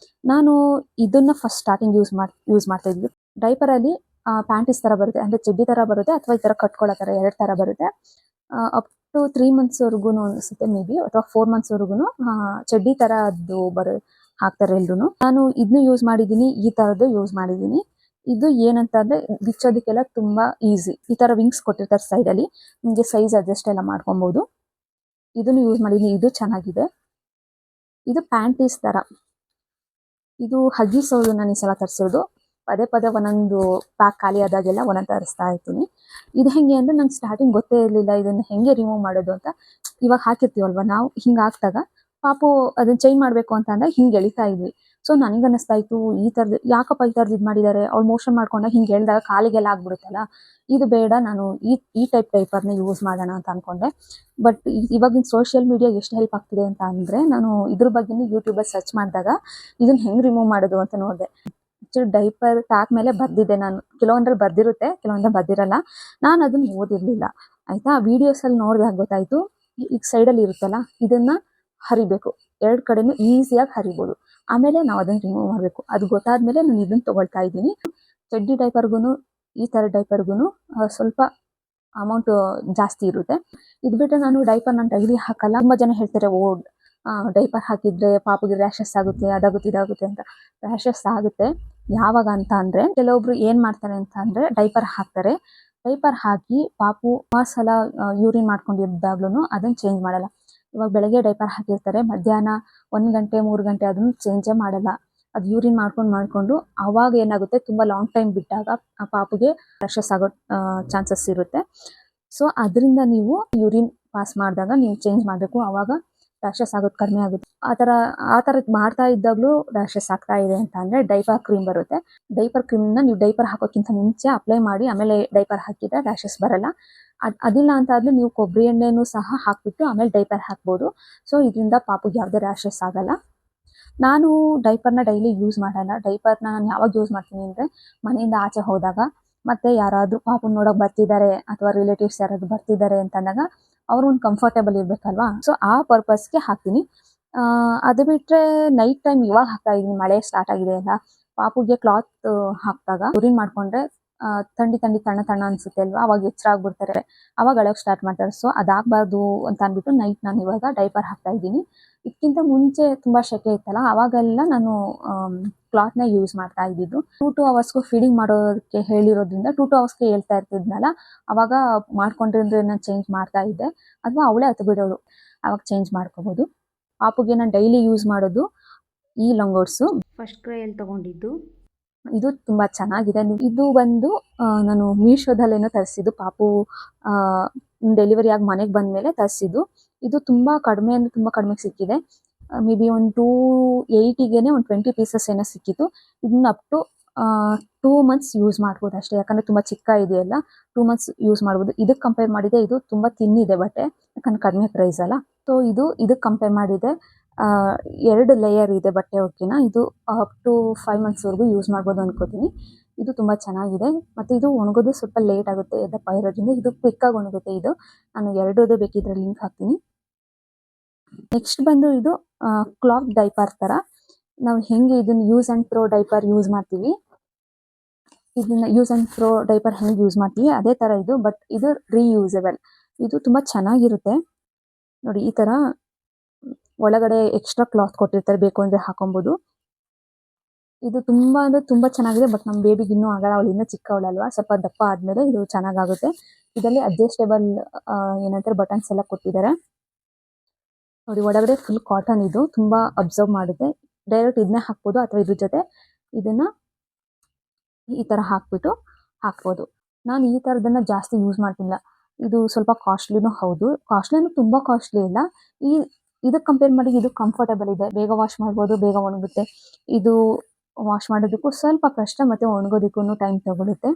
ನಾನು ಇದನ್ನ ಫಸ್ಟ್ ಸ್ಟಾರ್ಟಿಂಗ್ ಯೂಸ್ ಮಾಡ್ತಾ ಇದ್ವಿ. ಡೈಪರಲ್ಲಿ ಪ್ಯಾಂಟೀಸ್ ಥರ ಬರುತ್ತೆ, ಅಂದರೆ ಚಡ್ಡಿ ಥರ ಬರುತ್ತೆ, ಅಥವಾ ಈ ಥರ ಕಟ್ಕೊಳ್ಳೋ ಥರ 2 ಥರ ಬರುತ್ತೆ. ಅಪ್ ಟು 3 ಮಂತ್ಸ್ವರೆಗೂ ಅನಿಸುತ್ತೆ ಮೇ ಬಿ, ಅಥವಾ 4 ಮಂತ್ಸ್ವರೆಗೂ ಚಡ್ಡಿ ಥರ ಅದು ಹಾಕ್ತಾರೆ ಎಲ್ರು. ನಾನು ಇದನ್ನು ಯೂಸ್ ಮಾಡಿದ್ದೀನಿ, ಈ ಥರದ್ದು ಯೂಸ್ ಮಾಡಿದ್ದೀನಿ. ಇದು ಏನಂತಂದ್ರೆ ಬಿಚ್ಚೋದಕ್ಕೆಲ್ಲ ತುಂಬಾ ಈಸಿ. ಈ ತರ ವಿಂಗ್ಸ್ ಕೊಟ್ಟಿರ್ತಾರೆ ಸೈಡಲ್ಲಿ, ನಿಮಗೆ ಸೈಜ್ ಅಡ್ಜಸ್ಟ್ ಎಲ್ಲ ಮಾಡ್ಕೊಬಹುದು. ಇದನ್ನು ಯೂಸ್ ಮಾಡಿದ್ದೀನಿ, ಇದು ಚೆನ್ನಾಗಿದೆ. ಇದು ಪ್ಯಾಂಟೀಸ್ ತರ. ಇದು ಹಗ್ಗೀಸ್ ನಾನು ಈ ಸಲ ತರಿಸೋದು. ಪದೇ ಪದೇ ಒಂದೊಂದು ಪ್ಯಾಕ್ ಖಾಲಿ ಆದಾಗೆಲ್ಲ ಒಂದೊಂದು ತರಿಸ್ತಾ ಇರ್ತೀನಿ. ಇದು ಹೆಂಗೆ ಅಂದ್ರೆ ನಂಗೆ ಸ್ಟಾರ್ಟಿಂಗ್ ಗೊತ್ತೇ ಇರಲಿಲ್ಲ ಇದನ್ನ ಹೆಂಗೆ ರಿಮೂವ್ ಮಾಡೋದು ಅಂತ. ಇವಾಗ ಹಾಕಿರ್ತೀವಲ್ವ ನಾವು, ಹಿಂಗೆ ಹಾಕಿದಾಗ ಪಾಪು ಅದನ್ನ ಚೇಂಜ್ ಮಾಡಬೇಕು ಅಂತ ಅಂದಾಗ ಹಿಂಗೆ ಎಳಿತಾ ಇದ್ವಿ. ಸೊ ನನಗೆ ಅನ್ನಿಸ್ತಾ ಇತ್ತು, ಈ ಥರದ್ದು ಯಾಕಪ್ಪ ಈ ಥರದ್ದು ಇದು ಮಾಡಿದ್ದಾರೆ, ಅವ್ಳು ಮೋಷನ್ ಮಾಡ್ಕೊಂಡಾಗ ಹಿಂಗೆ ಹೇಳಿದಾಗ ಕಾಲಿಗೆಲ್ಲ ಆಗ್ಬಿಡುತ್ತಲ್ಲ, ಇದು ಬೇಡ, ನಾನು ಈ ಟೈಪ್ ಡೈಪರ್ನ ಯೂಸ್ ಮಾಡೋಣ ಅಂತ ಅನ್ಕೊಂಡೆ. ಬಟ್ ಇವಾಗಿನ ಸೋಷಿಯಲ್ ಮೀಡಿಯಾ ಎಷ್ಟು ಹೆಲ್ಪ್ ಆಗ್ತಿದೆ ಅಂತ ಅಂದರೆ, ನಾನು ಇದ್ರ ಬಗ್ಗೆ ಯೂಟ್ಯೂಬಲ್ಲಿ ಸರ್ಚ್ ಮಾಡಿದಾಗ ಇದನ್ನ ಹೆಂಗೆ ರಿಮೂವ್ ಮಾಡೋದು ಅಂತ ನೋಡಿದೆ. ಆ್ಯಕ್ಚುಲಿ ಡೈಪರ್ ಟ್ಯಾಗ್ ಮೇಲೆ ಬರ್ದಿದ್ದೆ ನಾನು, ಕೆಲವೊಂದ್ರಲ್ಲಿ ಬರ್ದಿರುತ್ತೆ, ಕೆಲವೊಂದ್ರಲ್ಲಿ ಬರ್ದಿರಲ್ಲ. ನಾನು ಅದನ್ನ ಓದಿರಲಿಲ್ಲ ಆಯಿತಾ. ವೀಡಿಯೋಸಲ್ಲಿ ನೋಡಿದಾಗ ಗೊತ್ತಾಯಿತು, ಈಗ ಸೈಡಲ್ಲಿ ಇರುತ್ತಲ್ಲ ಇದನ್ನ ಹರಿಬೇಕು, 2 ಕಡೆನೂ ಈಸಿಯಾಗಿ ಹರಿಬೋದು. ಆಮೇಲೆ ನಾವು ಅದನ್ನ ರಿಮೂವ್ ಮಾಡಬೇಕು. ಅದು ಗೊತ್ತಾದ್ಮೇಲೆ ನಾನು ಇದನ್ನ ತಗೊಳ್ತಾ ಇದ್ದೀನಿ. ಚಡ್ಡಿ ಡೈಪರ್ಗೂ ಈ ಥರ ಡೈಪರ್ಗೂ ಸ್ವಲ್ಪ ಅಮೌಂಟ್ ಜಾಸ್ತಿ ಇರುತ್ತೆ. ಇದು ಬಿಟ್ಟರೆ ನಾನು ಡೈಲಿ ಹಾಕಲ್ಲ. ತುಂಬ ಜನ ಹೇಳ್ತಾರೆ, ಡೈಪರ್ ಹಾಕಿದ್ರೆ ಪಾಪುಗೆ ರ್ಯಾಷಸ್ ಆಗುತ್ತೆ, ಅದಾಗುತ್ತೆ ಇದಾಗುತ್ತೆ ಅಂತ. ರ್ಯಾಷಸ್ ಆಗುತ್ತೆ ಯಾವಾಗ ಅಂತ ಅಂದರೆ, ಕೆಲವೊಬ್ರು ಏನು ಮಾಡ್ತಾರೆ ಅಂತ ಅಂದರೆ ಡೈಪರ್ ಹಾಕ್ತಾರೆ. ಡೈಪರ್ ಹಾಕಿ ಪಾಪು ಸಲ ಯೂರಿನ್ ಮಾಡ್ಕೊಂಡಿದ್ದಾಗ್ಲೂ ಅದನ್ನು ಚೇಂಜ್ ಮಾಡಲ್ಲ. ಇವಾಗ ಬೆಳಗ್ಗೆ ಡೈಪರ್ ಹಾಕಿರ್ತಾರೆ, ಮಧ್ಯಾಹ್ನ 1 ಗಂಟೆ 3 ಗಂಟೆ ಅದನ್ನು ಚೇಂಜೇ ಮಾಡಲ್ಲ. ಅದು ಯೂರಿನ್ ಮಾಡ್ಕೊಂಡು ಅವಾಗ ಏನಾಗುತ್ತೆ, ತುಂಬ ಲಾಂಗ್ ಟೈಮ್ ಬಿಟ್ಟಾಗ ಆ ಪಾಪುಗೆ ರ್ಯಾಷಸ್ ಆಗೋ ಚಾನ್ಸಸ್ ಇರುತ್ತೆ. ಸೊ ಅದರಿಂದ ನೀವು ಯೂರಿನ್ ಪಾಸ್ ಮಾಡಿದಾಗ ನೀವು ಚೇಂಜ್ ಮಾಡಬೇಕು, ಆವಾಗ ರ್ಯಾಷಸ್ ಆಗೋದು ಕಡಿಮೆ ಆಗುತ್ತೆ. ಆ ಥರ ಮಾಡ್ತಾ ಇದ್ದಾಗಲೂ ರ್ಯಾಷಸ್ ಆಗ್ತಾ ಇದೆ ಅಂತ ಅಂದರೆ ಡೈಪರ್ ಕ್ರೀಮ್ ಬರುತ್ತೆ. ಡೈಪರ್ ಕ್ರೀಮ್ನ ನೀವು ಡೈಪರ್ ಹಾಕೋಕ್ಕಿಂತ ಮುಂಚೆ ಅಪ್ಲೈ ಮಾಡಿ ಆಮೇಲೆ ಡೈಪರ್ ಹಾಕಿದ್ರೆ ರ್ಯಾಷಸ್ ಬರಲ್ಲ. ಅದಿಲ್ಲ ಅಂತ ಆದ್ರೆ ನೀವು ಕೊಬ್ಬರಿ ಎಣ್ಣೆನೂ ಸಹ ಹಾಕ್ಬಿಟ್ಟು ಆಮೇಲೆ ಡೈಪರ್ ಹಾಕ್ಬೋದು. ಸೊ ಇದರಿಂದ ಪಾಪುಗೆ ಯಾವುದೇ ರ್ಯಾಷಸ್ ಆಗಲ್ಲ. ನಾನು ಡೈಪರ್ನ ಡೈಲಿ ಯೂಸ್ ಮಾಡಲ್ಲ. ಡೈಪರ್ನ ನಾನು ಯಾವಾಗ ಯೂಸ್ ಮಾಡ್ತೀನಿ ಅಂದರೆ, ಮನೆಯಿಂದ ಆಚೆ ಹೋದಾಗ, ಮತ್ತೆ ಯಾರಾದರೂ ಪಾಪುನ ನೋಡೋಕೆ ಬರ್ತಿದ್ದಾರೆ ಅಥವಾ ರಿಲೇಟಿವ್ಸ್ ಯಾರಾದರೂ ಬರ್ತಿದ್ದಾರೆ ಅಂತ ಅಂದಾಗ ಅವ್ರು ಒಂದು ಕಂಫರ್ಟೇಬಲ್ ಇರಬೇಕಲ್ವಾ. ಸೊ ಆ ಪರ್ಪಸ್ಗೆ ಹಾಕ್ತೀನಿ. ಅದು ಬಿಟ್ಟರೆ ನೈಟ್ ಟೈಮ್ ಇವಾಗ ಹಾಕ್ತಾ ಇದ್ದೀನಿ, ಮಳೆ ಸ್ಟಾರ್ಟ್ ಆಗಿದೆ ಅಲ್ಲ, ಪಾಪುಗೆ ಕ್ಲಾತ್ ಹಾಕಿದಾಗ ಯೂರಿನ್ ಮಾಡ್ಕೊಂಡ್ರೆ ಥಂಡಿ ತಣ್ಣ ಅನ್ಸುತ್ತೆ ಅಲ್ವಾ, ಅವಾಗ ಎಚ್ಚರ ಆಗ್ಬಿಡ್ತಾರೆ, ಅವಾಗ ಅಳೋಕೆ ಸ್ಟಾರ್ಟ್ ಮಾಡ್ತಾರೆ. ಸೊ ಅದಾಗಬಾರ್ದು ಅಂತ ಅಂದ್ಬಿಟ್ಟು ನೈಟ್ ನಾನು ಇವಾಗ ಡೈಪರ್ ಹಾಕ್ತಾ ಇದ್ದೀನಿ. ಇದಕ್ಕಿಂತ ಮುಂಚೆ ತುಂಬ ಸೆಕೆ ಇತ್ತಲ್ಲ, ಅವಾಗೆಲ್ಲ ನಾನು ಕ್ಲಾತ್ನ ಯೂಸ್ ಮಾಡ್ತಾ ಇದ್ದಿದ್ದು. 2 ಅವರ್ಸ್ಗೂ ಫೀಡಿಂಗ್ ಮಾಡೋದಕ್ಕೆ ಹೇಳಿರೋದ್ರಿಂದ 2 ಅವರ್ಸ್ಗೆ ಹೇಳ್ತಾ ಇರ್ತಿದ್ನಲ್ಲ, ಅವಾಗ ಮಾಡ್ಕೊಂಡಿದ್ರೆ ನಾನು ಚೇಂಜ್ ಮಾಡ್ತಾ ಇದ್ದೆ, ಅಥವಾ ಅವಳೇ ಹತ್ತು ಬಿಡೋಳು, ಅವಾಗ ಚೇಂಜ್ ಮಾಡ್ಕೋಬೋದು. ಪಾಪುಗೆ ನಾನು ಡೈಲಿ ಯೂಸ್ ಮಾಡೋದು ಈ ಲಂಗೋಟ್ಸು, ಫಸ್ಟ್ ಕ್ರೈಯಲ್ಲಿ ತೊಗೊಂಡಿದ್ದು. ಇದು ತುಂಬ ಚೆನ್ನಾಗಿದೆ. ಇದು ಬಂದು ನಾನು ಮೀಶೋದಲ್ಲೇನೋ ತರಿಸಿದ್ದು, ಪಾಪು ಡೆಲಿವರಿ ಆಗಿ ಮನೆಗೆ ಬಂದಮೇಲೆ ತರಿಸಿದ್ದು. ಇದು ತುಂಬ ಕಡಿಮೆ ಅಂದರೆ ತುಂಬ ಕಡಿಮೆಗೆ ಸಿಕ್ಕಿದೆ. ಮೇ ಬಿ ಒಂದು 280ಗೆ ಒಂದು 20 ಪೀಸಸ್ ಏನೋ ಸಿಕ್ಕಿತ್ತು. ಇದನ್ನ ಅಪ್ ಟು 2 ಮಂತ್ಸ್ ಯೂಸ್ ಮಾಡ್ಬೋದು ಅಷ್ಟೇ, ಯಾಕಂದರೆ ತುಂಬ ಚಿಕ್ಕ ಇದೆಯಲ್ಲ, 2 ಮಂತ್ಸ್ ಯೂಸ್ ಮಾಡ್ಬೋದು. ಇದಕ್ಕೆ ಕಂಪೇರ್ ಮಾಡಿದೆ ಇದು ತುಂಬ ತಿನ್ನಿದೆ ಬಟ್ಟೆ, ಯಾಕಂದ್ರೆ ಕಡಿಮೆ ಪ್ರೈಸ್ ಅಲ್ಲ. ಸೊ ಇದಕ್ಕೆ ಕಂಪೇರ್ ಮಾಡಿದೆ 2 ಲೇಯರ್ ಇದೆ ಬಟ್ಟೆ ಹೊಕ್ಕಿನ. ಇದು ಅಪ್ ಟು 5 ಮಂತ್ಸ್ವರೆಗೂ ಯೂಸ್ ಮಾಡ್ಬೋದು ಅನ್ಕೋತೀನಿ. ಇದು ತುಂಬ ಚೆನ್ನಾಗಿದೆ. ಮತ್ತು ಇದು ಒಣಗೋದು ಸ್ವಲ್ಪ ಲೇಟ್ ಆಗುತ್ತೆ ದಪ್ಪ ಇರೋದ್ರಿಂದ, ಇದು ಕ್ವಿಕ್ಕಾಗಿ ಒಣಗುತ್ತೆ. ಇದು ನಾನು 2 ಬೇಕಿದ್ರೆ ಲಿಂಕ್ ಹಾಕ್ತೀನಿ. ನೆಕ್ಸ್ಟ್ ಬಂದು ಇದು ಕ್ಲಾತ್ ಡೈಪರ್ ಥರ. ನಾವು ಹೆಂಗೆ ಇದನ್ನು use and throw diaper use ಮಾಡ್ತೀವಿ, ಇದನ್ನ ಯೂಸ್ ಆ್ಯಂಡ್ ಥ್ರೋ ಡೈಪರ್ ಹೆಂಗೆ ಯೂಸ್ ಮಾಡ್ತೀವಿ ಅದೇ ಥರ ಇದು. ಬಟ್ ಇದು ರೀಯೂಸಬಲ್. ಇದು ತುಂಬ ಚೆನ್ನಾಗಿರುತ್ತೆ ನೋಡಿ. ಈ ಥರ ಒಳಗಡೆ ಎಕ್ಸ್ಟ್ರಾ ಕ್ಲಾತ್ ಕೊಟ್ಟಿರ್ತಾರೆ, ಬೇಕು ಅಂದರೆ ಹಾಕೊಬೋದು. ಇದು ತುಂಬ ಅಂದರೆ ತುಂಬ ಚೆನ್ನಾಗಿದೆ. ಬಟ್ ನಮ್ಮ ಬೇಬಿಗೆ ಇನ್ನೂ ಆಗಲ್ಲ, ಅವಳು ಇನ್ನೂ ಚಿಕ್ಕವಳಲ್ವಾ, ಸ್ವಲ್ಪ ದಪ್ಪ ಆದಮೇಲೆ ಇದು ಚೆನ್ನಾಗಾಗುತ್ತೆ. ಇದರಲ್ಲಿ ಅಡ್ಜಸ್ಟೇಬಲ್ ಏನಂತಾರೆ ಬಟನ್ಸ್ ಎಲ್ಲ ಕೊಟ್ಟಿದ್ದಾರೆ ನೋಡಿ. ಒಳಗಡೆ ಫುಲ್ ಕಾಟನ್, ಇದು ತುಂಬ ಅಬ್ಸರ್ವ್ ಮಾಡುತ್ತೆ. ಡೈರೆಕ್ಟ್ ಇದನ್ನೇ ಹಾಕ್ಬೋದು, ಅಥವಾ ಇದ್ರ ಜೊತೆ ಇದನ್ನು ಈ ಥರ ಹಾಕ್ಬೋದು. ನಾನು ಈ ಥರದನ್ನು ಜಾಸ್ತಿ ಯೂಸ್ ಮಾಡ್ತಿಲ್ಲ. ಇದು ಸ್ವಲ್ಪ ಕಾಸ್ಟ್ಲಿನೂ ಹೌದು, ಕಾಸ್ಟ್ಲಿನೂ ತುಂಬ ಕಾಸ್ಟ್ಲಿ ಇಲ್ಲ. ಇದಕ್ಕೆ ಕಂಪೇರ್ ಮಾಡಿ ಇದು ಕಂಫರ್ಟಬಲ್ ಇದೆ, ಬೇಗ ವಾಶ್ ಮಾಡ್ಬೋದು, ಬೇಗ ಒಣಗುತ್ತೆ. ಇದು ವಾಶ್ ಮಾಡೋದಕ್ಕೂ ಸ್ವಲ್ಪ ಕಷ್ಟ, ಮತ್ತು ಒಣಗೋದಕ್ಕೂ ಟೈಮ್ ತಗೊಳುತ್ತೆ.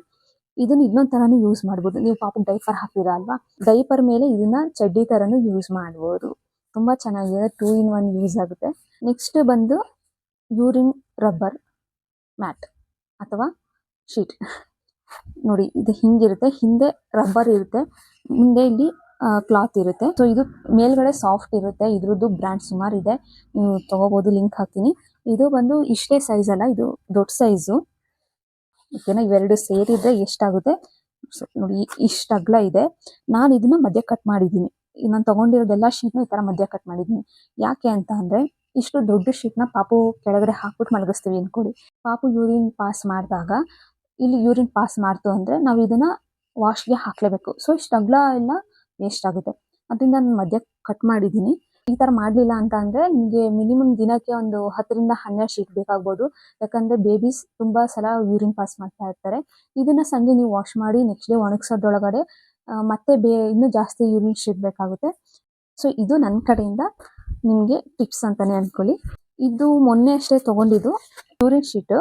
ಇದನ್ನು ಇನ್ನೊಂದು ಥರನೂ ಯೂಸ್ ಮಾಡ್ಬೋದು. ನೀವು ಪಾಪಕ್ಕೆ ಡೈಪರ್ ಹಾಕ್ತೀರಾ ಅಲ್ವಾ, ಡೈಪರ್ ಮೇಲೆ ಇದನ್ನು ಚಡ್ಡಿ ಥರನೂ ಯೂಸ್ ಮಾಡ್ಬೋದು. ತುಂಬ ಚೆನ್ನಾಗಿದೆ, 2 in 1 ಯೂಸ್ ಆಗುತ್ತೆ. ನೆಕ್ಸ್ಟ್ ಬಂದು ಯೂರಿನ್ ರಬ್ಬರ್ ಮ್ಯಾಟ್. ಅಥವಾ ಶೀಟ್. ನೋಡಿ ಇದು ಹಿಂಗಿರುತ್ತೆ, ಹಿಂದೆ ರಬ್ಬರ್ ಇರುತ್ತೆ, ಮುಂದೆ ಇಲ್ಲಿ ಕ್ಲಾತ್ ಇರುತ್ತೆ. ಸೊ ಇದು ಮೇಲ್ಗಡೆ ಸಾಫ್ಟ್ ಇರುತ್ತೆ. ಇದ್ರದ್ದು ಬ್ರ್ಯಾಂಡ್ ಸುಮಾರು ಇದೆ, ನೀವು ತಗೋಬಹುದು, ಲಿಂಕ್ ಹಾಕ್ತೀನಿ. ಇದು ಬಂದು ಇಷ್ಟೇ ಸೈಜ್ ಅಲ್ಲ, ಇದು ದೊಡ್ಡ ಸೈಜು. ಓಕೆನಾ, ಇವೆರಡು ಸೇರಿದ್ರೆ ಎಷ್ಟಾಗುತ್ತೆ ನೋಡಿ, ಇಷ್ಟು ಅಗಲ ಇದೆ. ನಾನು ಇದನ್ನ ಮಧ್ಯ ಕಟ್ ಮಾಡಿದ್ದೀನಿ. ನಾನು ತಗೊಂಡಿರೋದೆಲ್ಲ ಶೀಟ್ನ ಈ ತರ ಮಧ್ಯ ಕಟ್ ಮಾಡಿದ್ದೀನಿ. ಯಾಕೆ ಅಂತ ಅಂದ್ರೆ, ಇಷ್ಟು ದೊಡ್ಡ ಶೀಟ್ನ ಪಾಪು ಕೆಳಗಡೆ ಹಾಕ್ಬಿಟ್ಟು ಮಲಗಿಸ್ತೀವಿ ಅನ್ಕೊಳ್ಳಿ. ಪಾಪು ಯೂರಿನ್ ಪಾಸ್ ಮಾಡಿದಾಗ ಇಲ್ಲಿ ಯೂರಿನ್ ಪಾಸ್ ಮಾಡ್ತು ಅಂದ್ರೆ ನಾವು ಇದನ್ನ ವಾಶ್ಗೆ ಹಾಕ್ಲೇಬೇಕು. ಸೊ ಇಷ್ಟು ಅಗಲ ಎಲ್ಲ ವೇಸ್ಟ್ ಆಗುತ್ತೆ. ಅದರಿಂದ ನಾನು ಮಧ್ಯ ಕಟ್ ಮಾಡಿದ್ದೀನಿ. ಈ ತರ ಮಾಡ್ಲಿಲ್ಲ ಅಂತ ಅಂದ್ರೆ ನಿಮಗೆ ಮಿನಿಮಮ್ ದಿನಕ್ಕೆ ಒಂದು 10ರಿಂದ 12 ಶೀಟ್ ಬೇಕಾಗ್ಬೋದು. ಯಾಕಂದ್ರೆ ಬೇಬೀಸ್ ತುಂಬಾ ಸಲ ಯೂರಿನ್ ಪಾಸ್ ಮಾಡ್ತಾ ಇರ್ತಾರೆ. ಇದನ್ನ ಸಂಜೆ ನೀವು ವಾಶ್ ಮಾಡಿ ನೆಕ್ಸ್ಟ್ ಡೇ ಒಣಗಿಸೋದ್ರೊಳಗಡೆ ಮತ್ತೆ ಇನ್ನೂ ಜಾಸ್ತಿ ಯೂರಿನ್ ಶೀಟ್ ಬೇಕಾಗುತ್ತೆ. ಸೊ ಇದು ನನ್ನ ಕಡೆಯಿಂದ ನಿಮಗೆ ಟಿಪ್ಸ್ ಅಂತಾನೆ ಅನ್ಕೊಳ್ಳಿ. ಇದು ಮೊನ್ನೆ ಅಷ್ಟೇ ತಗೊಂಡಿದ್ದು ಯೂರಿನ್ ಶೀಟ್.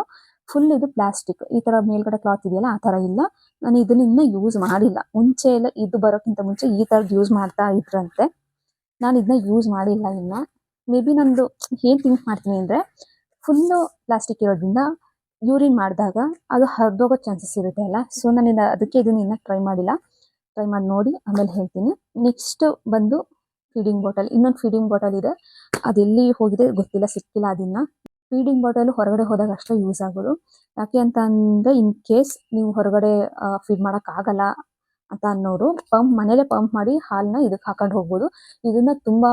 ಫುಲ್ ಇದು ಪ್ಲಾಸ್ಟಿಕ್, ಈ ತರ ಮೇಲ್ಗಡೆ ಕ್ಲಾತ್ ಇದೆಯಲ್ಲ ಆ ತರ ಇಲ್ಲ. ನಾನು ಇದನ್ನ ಇನ್ನ ಯೂಸ್ ಮಾಡಿಲ್ಲ. ಮುಂಚೆ ಎಲ್ಲ ಇದು ಬರೋಕ್ಕಿಂತ ಮುಂಚೆ ಈ ತರದ್ ಯೂಸ್ ಮಾಡ್ತಾ ಇದ್ರಂತೆ. ನಾನು ಇದನ್ನ ಯೂಸ್ ಮಾಡಿಲ್ಲ ಇನ್ನ. ಮೇ ಬಿ ನಂದು ಏನ್ ಥಿಂಕ್ ಮಾಡ್ತೀನಿ ಅಂದ್ರೆ, ಫುಲ್ಲು ಪ್ಲಾಸ್ಟಿಕ್ ಇರೋದ್ರಿಂದ ಯೂರಿನ್ ಮಾಡಿದಾಗ ಅದು ಹರಿದೋಗೋ ಚಾನ್ಸಸ್ ಇರುತ್ತೆ ಅಲ್ಲ. ಸೊ ನಾನು ಅದಕ್ಕೆ ಇದನ್ನ ಇನ್ನ ಟ್ರೈ ಮಾಡಿಲ್ಲ. ಟ್ರೈ ಮಾಡಿ ನೋಡಿ ಆಮೇಲೆ ಹೇಳ್ತೀನಿ. ನೆಕ್ಸ್ಟ್ ಬಂದು ಫೀಡಿಂಗ್ ಬಾಟಲ್. ಇನ್ನೊಂದು ಫೀಡಿಂಗ್ ಬಾಟಲ್ ಇದೆ, ಅದೆಲ್ಲಿ ಹೋಗಿದೆ ಗೊತ್ತಿಲ್ಲ, ಸಿಕ್ಕಿಲ್ಲ ಅದನ್ನ. ಫೀಡಿಂಗ್ ಬಾಟಲ್ ಹೊರಗಡೆ ಹೋದಾಗ ಅಷ್ಟೇ ಯೂಸ್ ಆಗೋದು. ಯಾಕೆ ಅಂತ ಅಂದ್ರೆ, ಇನ್ ಕೇಸ್ ನೀವು ಹೊರಗಡೆ ಫೀಡ್ ಮಾಡಕ್ ಆಗಲ್ಲ ಅಂತ ಅನ್ನೋರು ಮನೇಲೆ ಪಂಪ್ ಮಾಡಿ ಹಾಲನ್ನ ಇದಕ್ಕೆ ಹಾಕೊಂಡು ಹೋಗ್ಬೋದು. ಇದನ್ನ ತುಂಬಾ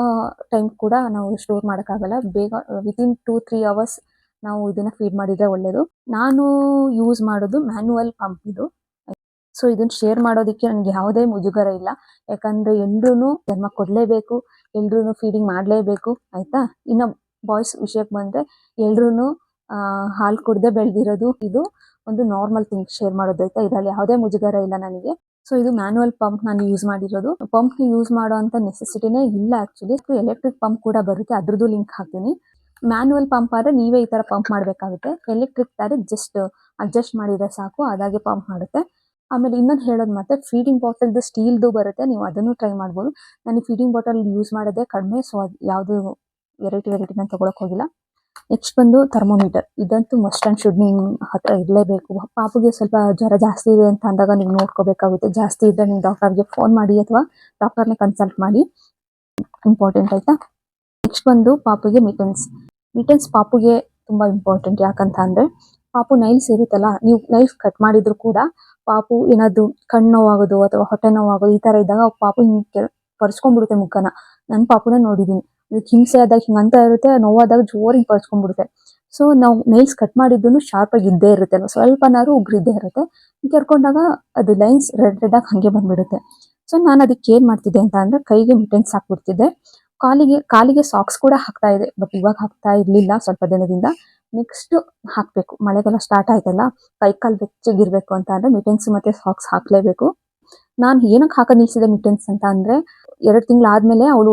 ಟೈಮ್ ಕೂಡ ನಾವು ಸ್ಟೋರ್ ಮಾಡೋಕ್ಕಾಗಲ್ಲ. ಬೇಗ ವಿತಿನ್ 2-3 ಅವರ್ಸ್ ನಾವು ಇದನ್ನ ಫೀಡ್ ಮಾಡಿದ್ರೆ ಒಳ್ಳೇದು. ನಾನು ಯೂಸ್ ಮಾಡೋದು ಮ್ಯಾನ್ಯುವಲ್ ಪಂಪ್ ಇದು. ಸೊ ಇದನ್ನ ಶೇರ್ ಮಾಡೋದಕ್ಕೆ ನನಗೆ ಯಾವುದೇ ಮುಜುಗರ ಇಲ್ಲ. ಯಾಕಂದ್ರೆ ಎಲ್ರೂ ಜನ್ಮ ಕೊಡ್ಲೇಬೇಕು, ಎಲ್ರೂ ಫೀಡಿಂಗ್ ಮಾಡ್ಲೇಬೇಕು, ಆಯ್ತಾ. ಇನ್ನು ಬಾಯ್ಸ್ ವಿಷಯಕ್ಕೆ ಬಂದ್ರೆ, ಎಲ್ರೂ ಹಾಲು ಕುಡ್ದೆ ಬೆಳೆದಿರೋದು. ಇದು ಒಂದು ನಾರ್ಮಲ್ ಥಿಂಗ್ ಶೇರ್ ಮಾಡೋದು, ಆಯ್ತಾ. ಇದರಲ್ಲಿ ಯಾವುದೇ ಮುಜುಗರ ಇಲ್ಲ ನನಗೆ. ಸೊ ಇದು ಮ್ಯಾನ್ಯುವಲ್ ಪಂಪ್ ನಾನು ಯೂಸ್ ಮಾಡಿರೋದು. ಪಂಪ್ ಯೂಸ್ ಮಾಡೋ ಅಂತ ನೆಸೆಸಿಟಿನೇ ಇಲ್ಲ ಆಕ್ಚುಲಿ. ಎಲೆಕ್ಟ್ರಿಕ್ ಪಂಪ್ ಕೂಡ ಬರುತ್ತೆ, ಅದ್ರದ್ದು ಲಿಂಕ್ ಹಾಕ್ತೀನಿ. ಮ್ಯಾನ್ಯುವಲ್ ಪಂಪ್ ಆದ್ರೆ ನೀವೇ ಈ ತರ ಪಂಪ್ ಮಾಡಬೇಕಾಗುತ್ತೆ. ಎಲೆಕ್ಟ್ರಿಕ್ ತಾರೆ ಜಸ್ಟ್ ಅಡ್ಜಸ್ಟ್ ಮಾಡಿದ್ರೆ ಸಾಕು, ಅದಾಗೆ ಪಂಪ್ ಮಾಡುತ್ತೆ. ಆಮೇಲೆ ಇನ್ನೊಂದು ಹೇಳೋದು ಮತ್ತೆ, ಫೀಡಿಂಗ್ ಬಾಟಲ್ದು ಸ್ಟೀಲ್ದು ಬರುತ್ತೆ, ನೀವು ಅದನ್ನು ಟ್ರೈ ಮಾಡ್ಬೋದು. ನಾನು ಫೀಡಿಂಗ್ ಬಾಟಲ್ ಯೂಸ್ ಮಾಡೋದೇ ಕಡಿಮೆ, ಸೊ ಅದು ಯಾವುದು ವೆರೈಟಿ ನಾನು ತಗೊಳಕ್ ಹೋಗಿಲ್ಲ. ನೆಕ್ಸ್ಟ್ ಬಂದು ಥರ್ಮೋಮೀಟರ್. ಇದಂತೂ ಮಸ್ಟ್ ಅಂಡ್ ಶುಡ್ ನಿಮ್ಮ ಹತ್ರ ಇರಲೇಬೇಕು. ಪಾಪುಗೆ ಸ್ವಲ್ಪ ಜ್ವರ ಜಾಸ್ತಿ ಇದೆ ಅಂತ ಅಂದಾಗ ನೀವು ನೋಡ್ಕೋಬೇಕಾಗುತ್ತೆ. ಜಾಸ್ತಿ ಇದ್ದರೆ ನೀವು ಡಾಕ್ಟರ್ಗೆ ಫೋನ್ ಮಾಡಿ ಅಥವಾ ಡಾಕ್ಟರ್ನೇ ಕನ್ಸಲ್ಟ್ ಮಾಡಿ, ಇಂಪಾರ್ಟೆಂಟ್, ಆಯ್ತಾ. ನೆಕ್ಸ್ಟ್ ಬಂದು ಪಾಪುಗೆ ಮಿಟನ್ಸ್ ಪಾಪುಗೆ ತುಂಬಾ ಇಂಪಾರ್ಟೆಂಟ್. ಯಾಕಂತ ಅಂದ್ರೆ, ಪಾಪು ನೈಲ್ಸ್ ಇರುತ್ತಲ್ಲ, ನೀವು ನೈಲ್ಸ್ ಕಟ್ ಮಾಡಿದ್ರು ಕೂಡ ಪಾಪು ಏನಾದ್ರು ಕಣ್ಣು ನೋವಾಗೋದು ಅಥವಾ ಹೊಟ್ಟೆ ನೋವಾಗೋದು ಈ ತರ ಇದ್ದಾಗ ಪಾಪು ಹಿಂಗೆ ಪರ್ಚ್ಕೊಂಡ್ಬಿಡುತ್ತೆ ಮುಖನ. ನನ್ನ ಪಾಪುನೇ ನೋಡಿದೀನಿ, ಹಿಂಸೆ ಆದಾಗ ಹಿಂಗಂತ ಇರುತ್ತೆ, ನೋವಾದಾಗ ಜೋರ್ ಹಿಂಗೆ ಪರ್ಚ್ಕೊಂಡ್ಬಿಡುತ್ತೆ. ಸೊ ನಾವು ನೈಲ್ಸ್ ಕಟ್ ಮಾಡಿದ್ದು ಶಾರ್ಪ್ ಆಗಿ ಇದ್ದೇ ಇರುತ್ತೆ ಅಲ್ವಾ, ಸ್ವಲ್ಪನಾರು ಉಗ್ರಿದ್ದೇ ಇರುತ್ತೆ. ಕೆರ್ಕೊಂಡಾಗ ಅದು ಲೈನ್ಸ್ ರೆಡ್ ಆಗಿ ಹಂಗೆ ಬಂದ್ಬಿಡುತ್ತೆ. ಸೊ ನಾನು ಅದಕ್ಕೆ ಏನ್ ಮಾಡ್ತಿದ್ದೆ ಅಂತ ಅಂದ್ರೆ, ಕೈಗೆ ಮಿಟನ್ಸ್ ಹಾಕ್ಬಿಡ್ತಿದ್ದೆ. ಕಾಲಿಗೆ ಸಾಕ್ಸ್ ಕೂಡ ಹಾಕ್ತಾ ಇದೆ, ಬಟ್ ಇವಾಗ ಹಾಕ್ತಾ ಇರ್ಲಿಲ್ಲ ಸ್ವಲ್ಪ ದಿನದಿಂದ. ನೆಕ್ಸ್ಟ್ ಹಾಕ್ಬೇಕು, ಮಳೆಗಾಲ ಸ್ಟಾರ್ಟ್ ಆಯ್ತಲ್ಲ, ಕೈ ಕಾಲು ಬೆಚ್ಚಗಿರ್ಬೇಕು ಅಂತ ಅಂದ್ರೆ ಮಿಟನ್ಸ್ ಮತ್ತೆ ಸಾಕ್ಸ್ ಹಾಕ್ಲೇಬೇಕು. ನಾನು ಏನಕ್ಕೆ ಹಾಕೋದು ನಿಲ್ಸಿದೆ ಮಿಟನ್ಸ್ ಅಂತ ಅಂದ್ರೆ, 2 ತಿಂಗಳಾದ್ಮೇಲೆ ಅವಳು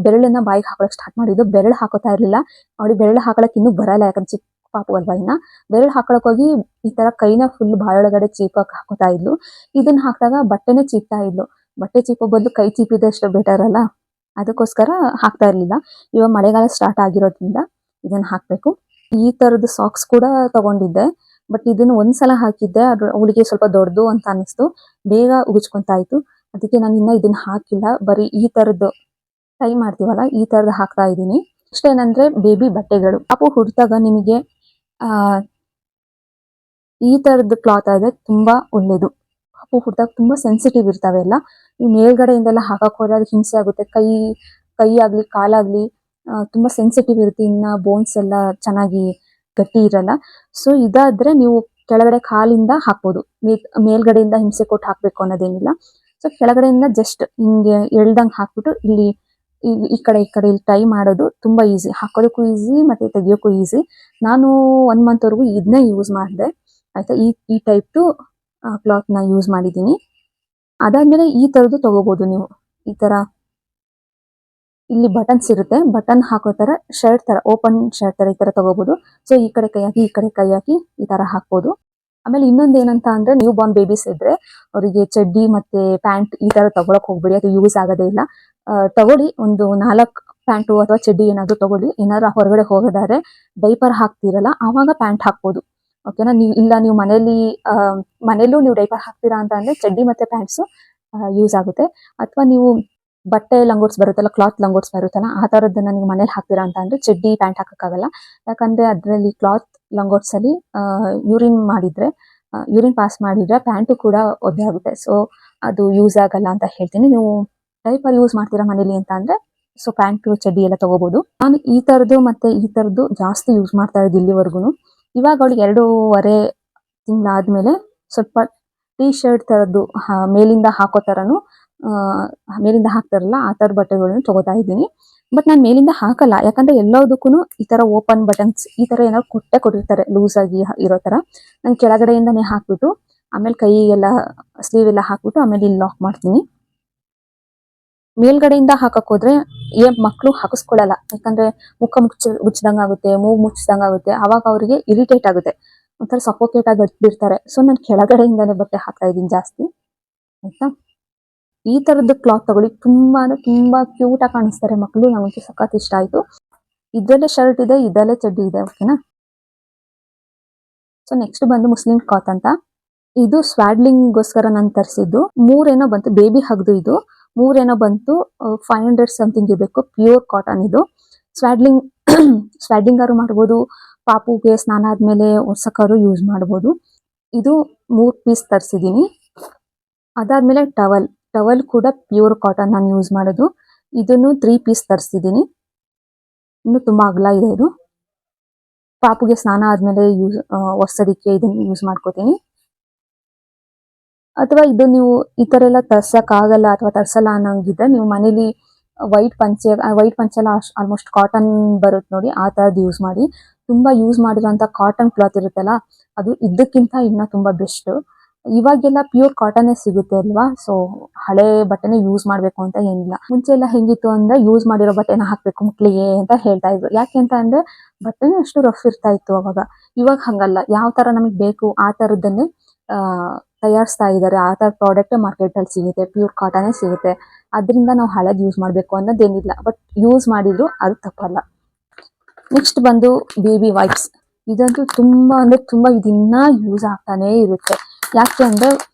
ಬೆರಳನ್ನ ಬಾಯಿಗೆ ಹಾಕೊಳಕ್ ಸ್ಟಾರ್ಟ್ ಮಾಡಿದ್ದು. ಬೆರಳು ಹಾಕೋತಾ ಇರ್ಲಿಲ್ಲ, ಅವಳಿಗೆ ಬೆರಳು ಹಾಕೊಳಕ್ ಇನ್ನೂ ಬರಲ್ಲ, ಯಾಕಂದ್ರೆ ಚಿಕ್ಕ ಪಾಪು ಅಲ್ವಾ. ಇನ್ನ ಬೆರಳು ಹಾಕೊಳಕ್ ಹೋಗಿ ಈ ತರ ಕೈನ ಫುಲ್ ಬಾಯೊಳಗಡೆ ಚೀಪಕ್ ಹಾಕೋತಾ ಇದ್ಲು. ಇದನ್ನ ಹಾಕಿದಾಗ ಬಟ್ಟೆನೆ ಚೀಪ್ತಾ ಇದ್ಲು. ಬಟ್ಟೆ ಚೀಪೋ ಬದಲು ಕೈ ಚೀಪಿದಷ್ಟು ಬೆಟರ್ ಅಲ್ಲ, ಅದಕ್ಕೋಸ್ಕರ ಹಾಕ್ತಾ ಇರ್ಲಿಲ್ಲ. ಇವಾಗ ಮಳೆಗಾಲ ಸ್ಟಾರ್ಟ್ ಆಗಿರೋದ್ರಿಂದ ಇದನ್ನ ಹಾಕ್ಬೇಕು. ಈ ತರದ ಸಾಕ್ಸ್ ಕೂಡ ತಗೊಂಡಿದ್ದೆ, ಬಟ್ ಇದನ್ನ ಒಂದ್ಸಲ ಹಾಕಿದ್ದೆ, ಅದು ಅವಳಿಗೆ ಸ್ವಲ್ಪ ದೊಡ್ಡದು ಅಂತ ಅನಿಸ್ತು, ಬೇಗ ಉಗುಚ್ಕೊಂತಾ ಇತ್ತು. ಅದಕ್ಕೆ ನಾನು ಇನ್ನ ಇದನ್ನ ಹಾಕಿಲ್ಲ. ಬರೀ ಈ ತರದ್ದು ಟ್ರೈ ಮಾಡ್ತೀವಲ್ಲ, ಈ ತರದ್ದು ಹಾಕ್ತಾ ಇದ್ದೀನಿ. ನೆಕ್ಸ್ಟ್ ಏನಂದ್ರೆ, ಬೇಬಿ ಬಟ್ಟೆಗಳು. ಪಾಪು ಹುಟ್ಟಿದಾಗ ನಿಮಗೆ ಈ ತರದ್ದು ಕ್ಲಾತ್ ಆದ್ರೆ ತುಂಬಾ ಒಳ್ಳೇದು. ಪಾಪು ಹುಟ್ಟಿದಾಗ ತುಂಬಾ ಸೆನ್ಸಿಟಿವ್ ಇರ್ತಾವೆ ಎಲ್ಲ. ಈ ಮೇಲ್ಗಡೆಯಿಂದೆಲ್ಲ ಹಾಕಕ್ ಹೋದ್ರೆ ಅದು ಹಿಂಸೆ ಆಗುತ್ತೆ. ಕೈ ಆಗ್ಲಿ ಕಾಲಾಗ್ಲಿ ತುಂಬಾ ಸೆನ್ಸಿಟಿವ್ ಇರುತ್ತೆ. ಇನ್ನ ಬೋನ್ಸ್ ಎಲ್ಲ ಚೆನ್ನಾಗಿ ಗಟ್ಟಿ ಇರಲ್ಲ. ಸೊ ಇದಾದ್ರೆ ನೀವು ಕೆಳಗಡೆ ಕಾಲಿಂದ ಹಾಕ್ಬೋದು, ಮೇಲ್ಗಡೆಯಿಂದ ಹಿಂಸೆ ಕೊಟ್ಟು ಹಾಕ್ಬೇಕು ಅನ್ನೋದೇನಿಲ್ಲ. ಸೊ ಕೆಳಗಡೆಯಿಂದ ಜಸ್ಟ್ ಹಿಂಗೆ ಎಳ್ದಂಗೆ ಹಾಕ್ಬಿಟ್ಟು ಇಲ್ಲಿ ಈ ಕಡೆ ಇಲ್ಲಿ ಟೈ ಮಾಡೋದು ತುಂಬಾ ಈಸಿ. ಹಾಕೋದಕ್ಕೂ ಈಸಿ ಮತ್ತೆ ತೆಗಿಯೋಕ್ಕೂ ಈಸಿ. ನಾನು 1 ಮಂತ್ ವರೆಗೂ ಇದನ್ನೇ ಯೂಸ್ ಮಾಡಿದೆ, ಆಯ್ತಾ. ಈ ಟೈಪ್ದು ಕ್ಲಾತ್ ನ ಯೂಸ್ ಮಾಡಿದ್ದೀನಿ. ಅದಾದ್ಮೇಲೆ ಈ ತರದ್ದು ತಗೋಬಹುದು ನೀವು. ಈ ತರ ಇಲ್ಲಿ ಬಟನ್ಸ್ ಇರುತ್ತೆ, ಬಟನ್ ಹಾಕೋ ತರ ಶರ್ಟ್ ತರ, ಓಪನ್ ಶರ್ಟ್ ತರ ಈ ತರ ತಗೋಬಹುದು. ಸೊ ಈ ಕಡೆ ಕೈ ಹಾಕಿ ಈ ಕಡೆ ಕೈ ಹಾಕಿ ಈ ತರ ಹಾಕ್ಬೋದು. ಆಮೇಲೆ ಇನ್ನೊಂದು ಏನಂತ ಅಂದ್ರೆ, ನ್ಯೂ ಬಾರ್ನ್ ಬೇಬೀಸ್ ಇದ್ರೆ ಅವರಿಗೆ ಚಡ್ಡಿ ಮತ್ತೆ ಪ್ಯಾಂಟ್ ಈ ತರ ತಗೊಳಕ್ ಹೋಗ್ಬೇಡಿ, ಅದು ಯೂಸ್ ಆಗೋದೇ ಇಲ್ಲ. ತಗೊಳ್ಳಿ, ಒಂದು 4 ಪ್ಯಾಂಟು ಅಥವಾ ಚಡ್ಡಿ ಏನಾದ್ರು ತಗೊಳ್ಳಿ. ಏನಾದ್ರು ಹೊರಗಡೆ ಹೋಗೋದಾದ್ರೆ ಡೈಪರ್ ಹಾಕ್ತಿರಲ್ಲ, ಆವಾಗ ಪ್ಯಾಂಟ್ ಹಾಕ್ಬೋದು. ಓಕೆನಾ. ನೀವು ಮನೇಲೂ ನೀವು ಡೈಪರ್ ಹಾಕ್ತೀರಾ ಅಂತ ಅಂದ್ರೆ ಚಡ್ಡಿ ಮತ್ತೆ ಪ್ಯಾಂಟ್ಸು ಯೂಸ್ ಆಗುತ್ತೆ. ಅಥವಾ ನೀವು ಬಟ್ಟೆ ಲಂಗೋಟ್ಸ್ ಬರುತ್ತಲ್ಲ, ಕ್ಲಾತ್ ಲಂಗೋಟ್ಸ್ ಬರುತ್ತಲ್ಲ, ಆ ಥರದ್ದನ್ನ ನೀವು ಮನೇಲಿ ಹಾಕ್ತೀರಾ ಅಂತ ಅಂದ್ರೆ ಚಡ್ಡಿ ಪ್ಯಾಂಟ್ ಹಾಕಕ್ಕಾಗಲ್ಲ. ಯಾಕಂದ್ರೆ ಅದರಲ್ಲಿ ಕ್ಲಾತ್ ಲಂಗೋಟ್ಸ್ ಅಲ್ಲಿ ಯೂರಿನ್ ಪಾಸ್ ಮಾಡಿದ್ರೆ ಪ್ಯಾಂಟು ಕೂಡ ಒದ್ದೆ ಆಗುತ್ತೆ. ಸೊ ಅದು ಯೂಸ್ ಆಗಲ್ಲ ಅಂತ ಹೇಳ್ತೀನಿ. ನೀವು ಡೈಪರ್ ಯೂಸ್ ಮಾಡ್ತೀರಾ ಮನೇಲಿ ಅಂತ ಅಂದ್ರೆ ಸೊ ಪ್ಯಾಂಟು ಚಡ್ಡಿ ಎಲ್ಲ ತಗೋಬಹುದು. ನಾನು ಈ ತರದ್ದು ಜಾಸ್ತಿ ಯೂಸ್ ಮಾಡ್ತಾ ಇದ್ದೆ ಇಲ್ಲಿವರೆಗೂ. ಇವಾಗ ಅವಳಿಗೆ 2.5 ತಿಂಗಳಾದ್ಮೇಲೆ ಸ್ವಲ್ಪ ಟೀ ಶರ್ಟ್ ತರದ್ದು ಮೇಲಿಂದ ಹಾಕೋ ತರನು ಮೇಲಿಂದ ಹಾಕ್ತಾರಲ್ಲ ಆ ತರ ಬಟ್ಟೆಗಳನ್ನು ತಗೋತಾ ಇದ್ದೀನಿ. ಬಟ್ ನಾನು ಮೇಲಿಂದ ಹಾಕಲ್ಲ, ಯಾಕಂದ್ರೆ ಎಲ್ಲದಕ್ಕೂ ಈ ತರ ಓಪನ್ ಬಟನ್ಸ್ ಈ ತರ ಏನಾದ್ರು ಕೊಟ್ಟಿರ್ತಾರೆ ಲೂಸ್ ಆಗಿ ಇರೋ ತರ. ನಾನು ಕೆಳಗಡೆಯಿಂದಾನೇ ಹಾಕ್ಬಿಟ್ಟು ಆಮೇಲೆ ಕೈಗೆಲ್ಲ ಸ್ಲೀವ್ ಎಲ್ಲ ಹಾಕ್ಬಿಟ್ಟು ಆಮೇಲೆ ಇಲ್ಲಿ ಲಾಕ್ ಮಾಡ್ತೀನಿ. ಮೇಲ್ಗಡೆಯಿಂದ ಹಾಕಕ್ ಹೋದ್ರೆ ಮಕ್ಕಳು ಹಾಕಿಸ್ಕೊಳ್ಳಲ್ಲ, ಯಾಕಂದ್ರೆ ಮುಖ ಮುಚ್ಚಿದಂಗ ಆಗುತ್ತೆ, ಮೂಗು ಮುಚ್ಚಿದಂಗ ಆಗುತ್ತೆ. ಅವಾಗ ಅವರಿಗೆ ಇರಿಟೇಟ್ ಆಗುತ್ತೆ, ಒಂಥರ ಸಫೋಕೇಟ್ ಆಗಿ ಬಿಡ್ತಾರೆ. ಸೊ ನಾನು ಕೆಳಗಡೆಯಿಂದಾನೇ ಬಟ್ಟೆ ಹಾಕ್ತಾ ಇದ್ದೀನಿ ಜಾಸ್ತಿ. ಆಯ್ತಾ, ಈ ತರದ್ದು ಕ್ಲಾತ್ ತಗೊಳ್ಳಿ, ತುಂಬಾ ಅಂದ್ರೆ ತುಂಬಾ ಕ್ಯೂಟ್ ಆಗಿ ಕಾಣಿಸ್ತಾರೆ ಮಕ್ಕಳು. ನನಗೆ ಸಖತ್ ಇಷ್ಟ ಆಯ್ತು. ಇದ್ರಲ್ಲೇ ಶರ್ಟ್ ಇದೆ, ಇದರಲ್ಲೇ ಚಡ್ಡಿ ಇದೆ. ಓಕೆನಾ. ಸೊ ನೆಕ್ಸ್ಟ್ ಬಂದು ಮುಸ್ಲಿಂ ಕ್ಲಾತ್ ಅಂತ. ಇದು ಸ್ವಾಡ್ಲಿಂಗ್ ಗೋಸ್ಕರ ನಾನು ತರಿಸಿದ್ದು. 3 ಏನೋ ಬಂತು, ಬೇಬಿ ಹಗ್ದು. ಇದು 3 ಏನೋ ಬಂತು, 500 ಸಮಥಿಂಗ್ ಇರಬೇಕು. ಪ್ಯೂರ್ ಕಾಟನ್ ಇದು. ಸ್ವಾಡ್ಲಿಂಗ್ ಆರು ಮಾಡ್ಬೋದು, ಪಾಪುಗೆ ಸ್ನಾನ ಆದ್ಮೇಲೆ ಒರ್ಸಕ್ಕಾರು ಯೂಸ್ ಮಾಡ್ಬೋದು. ಇದು 3 ಪೀಸ್ ತರಿಸಿದೀನಿ. ಅದಾದ್ಮೇಲೆ ಟವಲ್ ಕೂಡ ಪ್ಯೂರ್ ಕಾಟನ್ ನಾನು ಯೂಸ್ ಮಾಡೋದು. ಇದನ್ನು 3 ಪೀಸ್ ತರಿಸಿದೀನಿ. ಇನ್ನು ತುಂಬಾ ಅಗಲ ಇದೆ ಇದು. ಪಾಪುಗೆ ಸ್ನಾನ ಆದ್ಮೇಲೆ ಒರ್ಸೋದಿಕ್ಕೆ ಇದನ್ನ ಯೂಸ್ ಮಾಡ್ಕೋತೀನಿ. ಅಥವಾ ಇದು ನೀವು ಈ ತರ ಎಲ್ಲ ತರ್ಸಕ್ ಆಗಲ್ಲ ಅಥವಾ ತರ್ಸಲ್ಲ ಅನ್ನಂಗಿದ್ರೆ ನೀವು ಮನೇಲಿ ವೈಟ್ ಪಂಚೆ ಎಲ್ಲ ಆಲ್ಮೋಸ್ಟ್ ಕಾಟನ್ ಬರುತ್ತೆ ನೋಡಿ, ಆ ತರದ್ದು ಯೂಸ್ ಮಾಡಿ. ತುಂಬಾ ಯೂಸ್ ಮಾಡಿರೋಂಥ ಕಾಟನ್ ಕ್ಲಾತ್ ಇರುತ್ತಲ್ಲ, ಅದು ಇದಕ್ಕಿಂತ ಇನ್ನ ತುಂಬಾ ಬೆಸ್ಟ್. ಇವಾಗೆಲ್ಲ ಪ್ಯೂರ್ ಕಾಟನ್ನೇ ಸಿಗುತ್ತೆ ಅಲ್ವಾ. ಸೊ ಹಳೆ ಬಟ್ಟೆನೇ ಯೂಸ್ ಮಾಡ್ಬೇಕು ಅಂತ ಏನಿಲ್ಲ. ಮುಂಚೆ ಎಲ್ಲ ಹೆಂಗಿತ್ತು ಅಂದ್ರೆ ಯೂಸ್ ಮಾಡಿರೋ ಬಟ್ಟೆನ ಹಾಕ್ಬೇಕು ಮಕ್ಳಿಗೆ ಅಂತ ಹೇಳ್ತಾ ಇದ್ರು. ಯಾಕೆ ಅಂತ ಅಂದ್ರೆ ಬಟ್ಟೆನೇ ಅಷ್ಟು ರಫ್ ಇರ್ತಾ ಇತ್ತು ಅವಾಗ. ಇವಾಗ ಹಂಗಲ್ಲ, ಯಾವ ತರ ನಮಗ್ ಬೇಕು ಆ ತರದನ್ನೇ ತಯಾರಿಸ್ತಾ ಇದ್ದಾರೆ. ಆ ತರ ಪ್ರಾಡಕ್ಟ್ ಮಾರ್ಕೆಟ್ ಅಲ್ಲಿ ಸಿಗುತ್ತೆ, ಪ್ಯೂರ್ ಕಾಟನೇ ಸಿಗುತ್ತೆ. ಅದರಿಂದ ನಾವು ಹಳೇದ್ ಯೂಸ್ ಮಾಡ್ಬೇಕು ಅನ್ನೋದೇನಿಲ್ಲ, ಬಟ್ ಯೂಸ್ ಮಾಡಿದ್ರು ಅದು ತಪ್ಪಲ್ಲ. ನೆಕ್ಸ್ಟ್ ಬಂದು ಬೇಬಿ ವೈಪ್ಸ್. ಇದಂತೂ ತುಂಬಾ ಅಂದ್ರೆ ತುಂಬಾ ಇದನ್ನ ಯೂಸ್ ಆಗ್ತಾನೆ ಇರುತ್ತೆ. ಯಾಕೆ ಅಂದ್ರೆ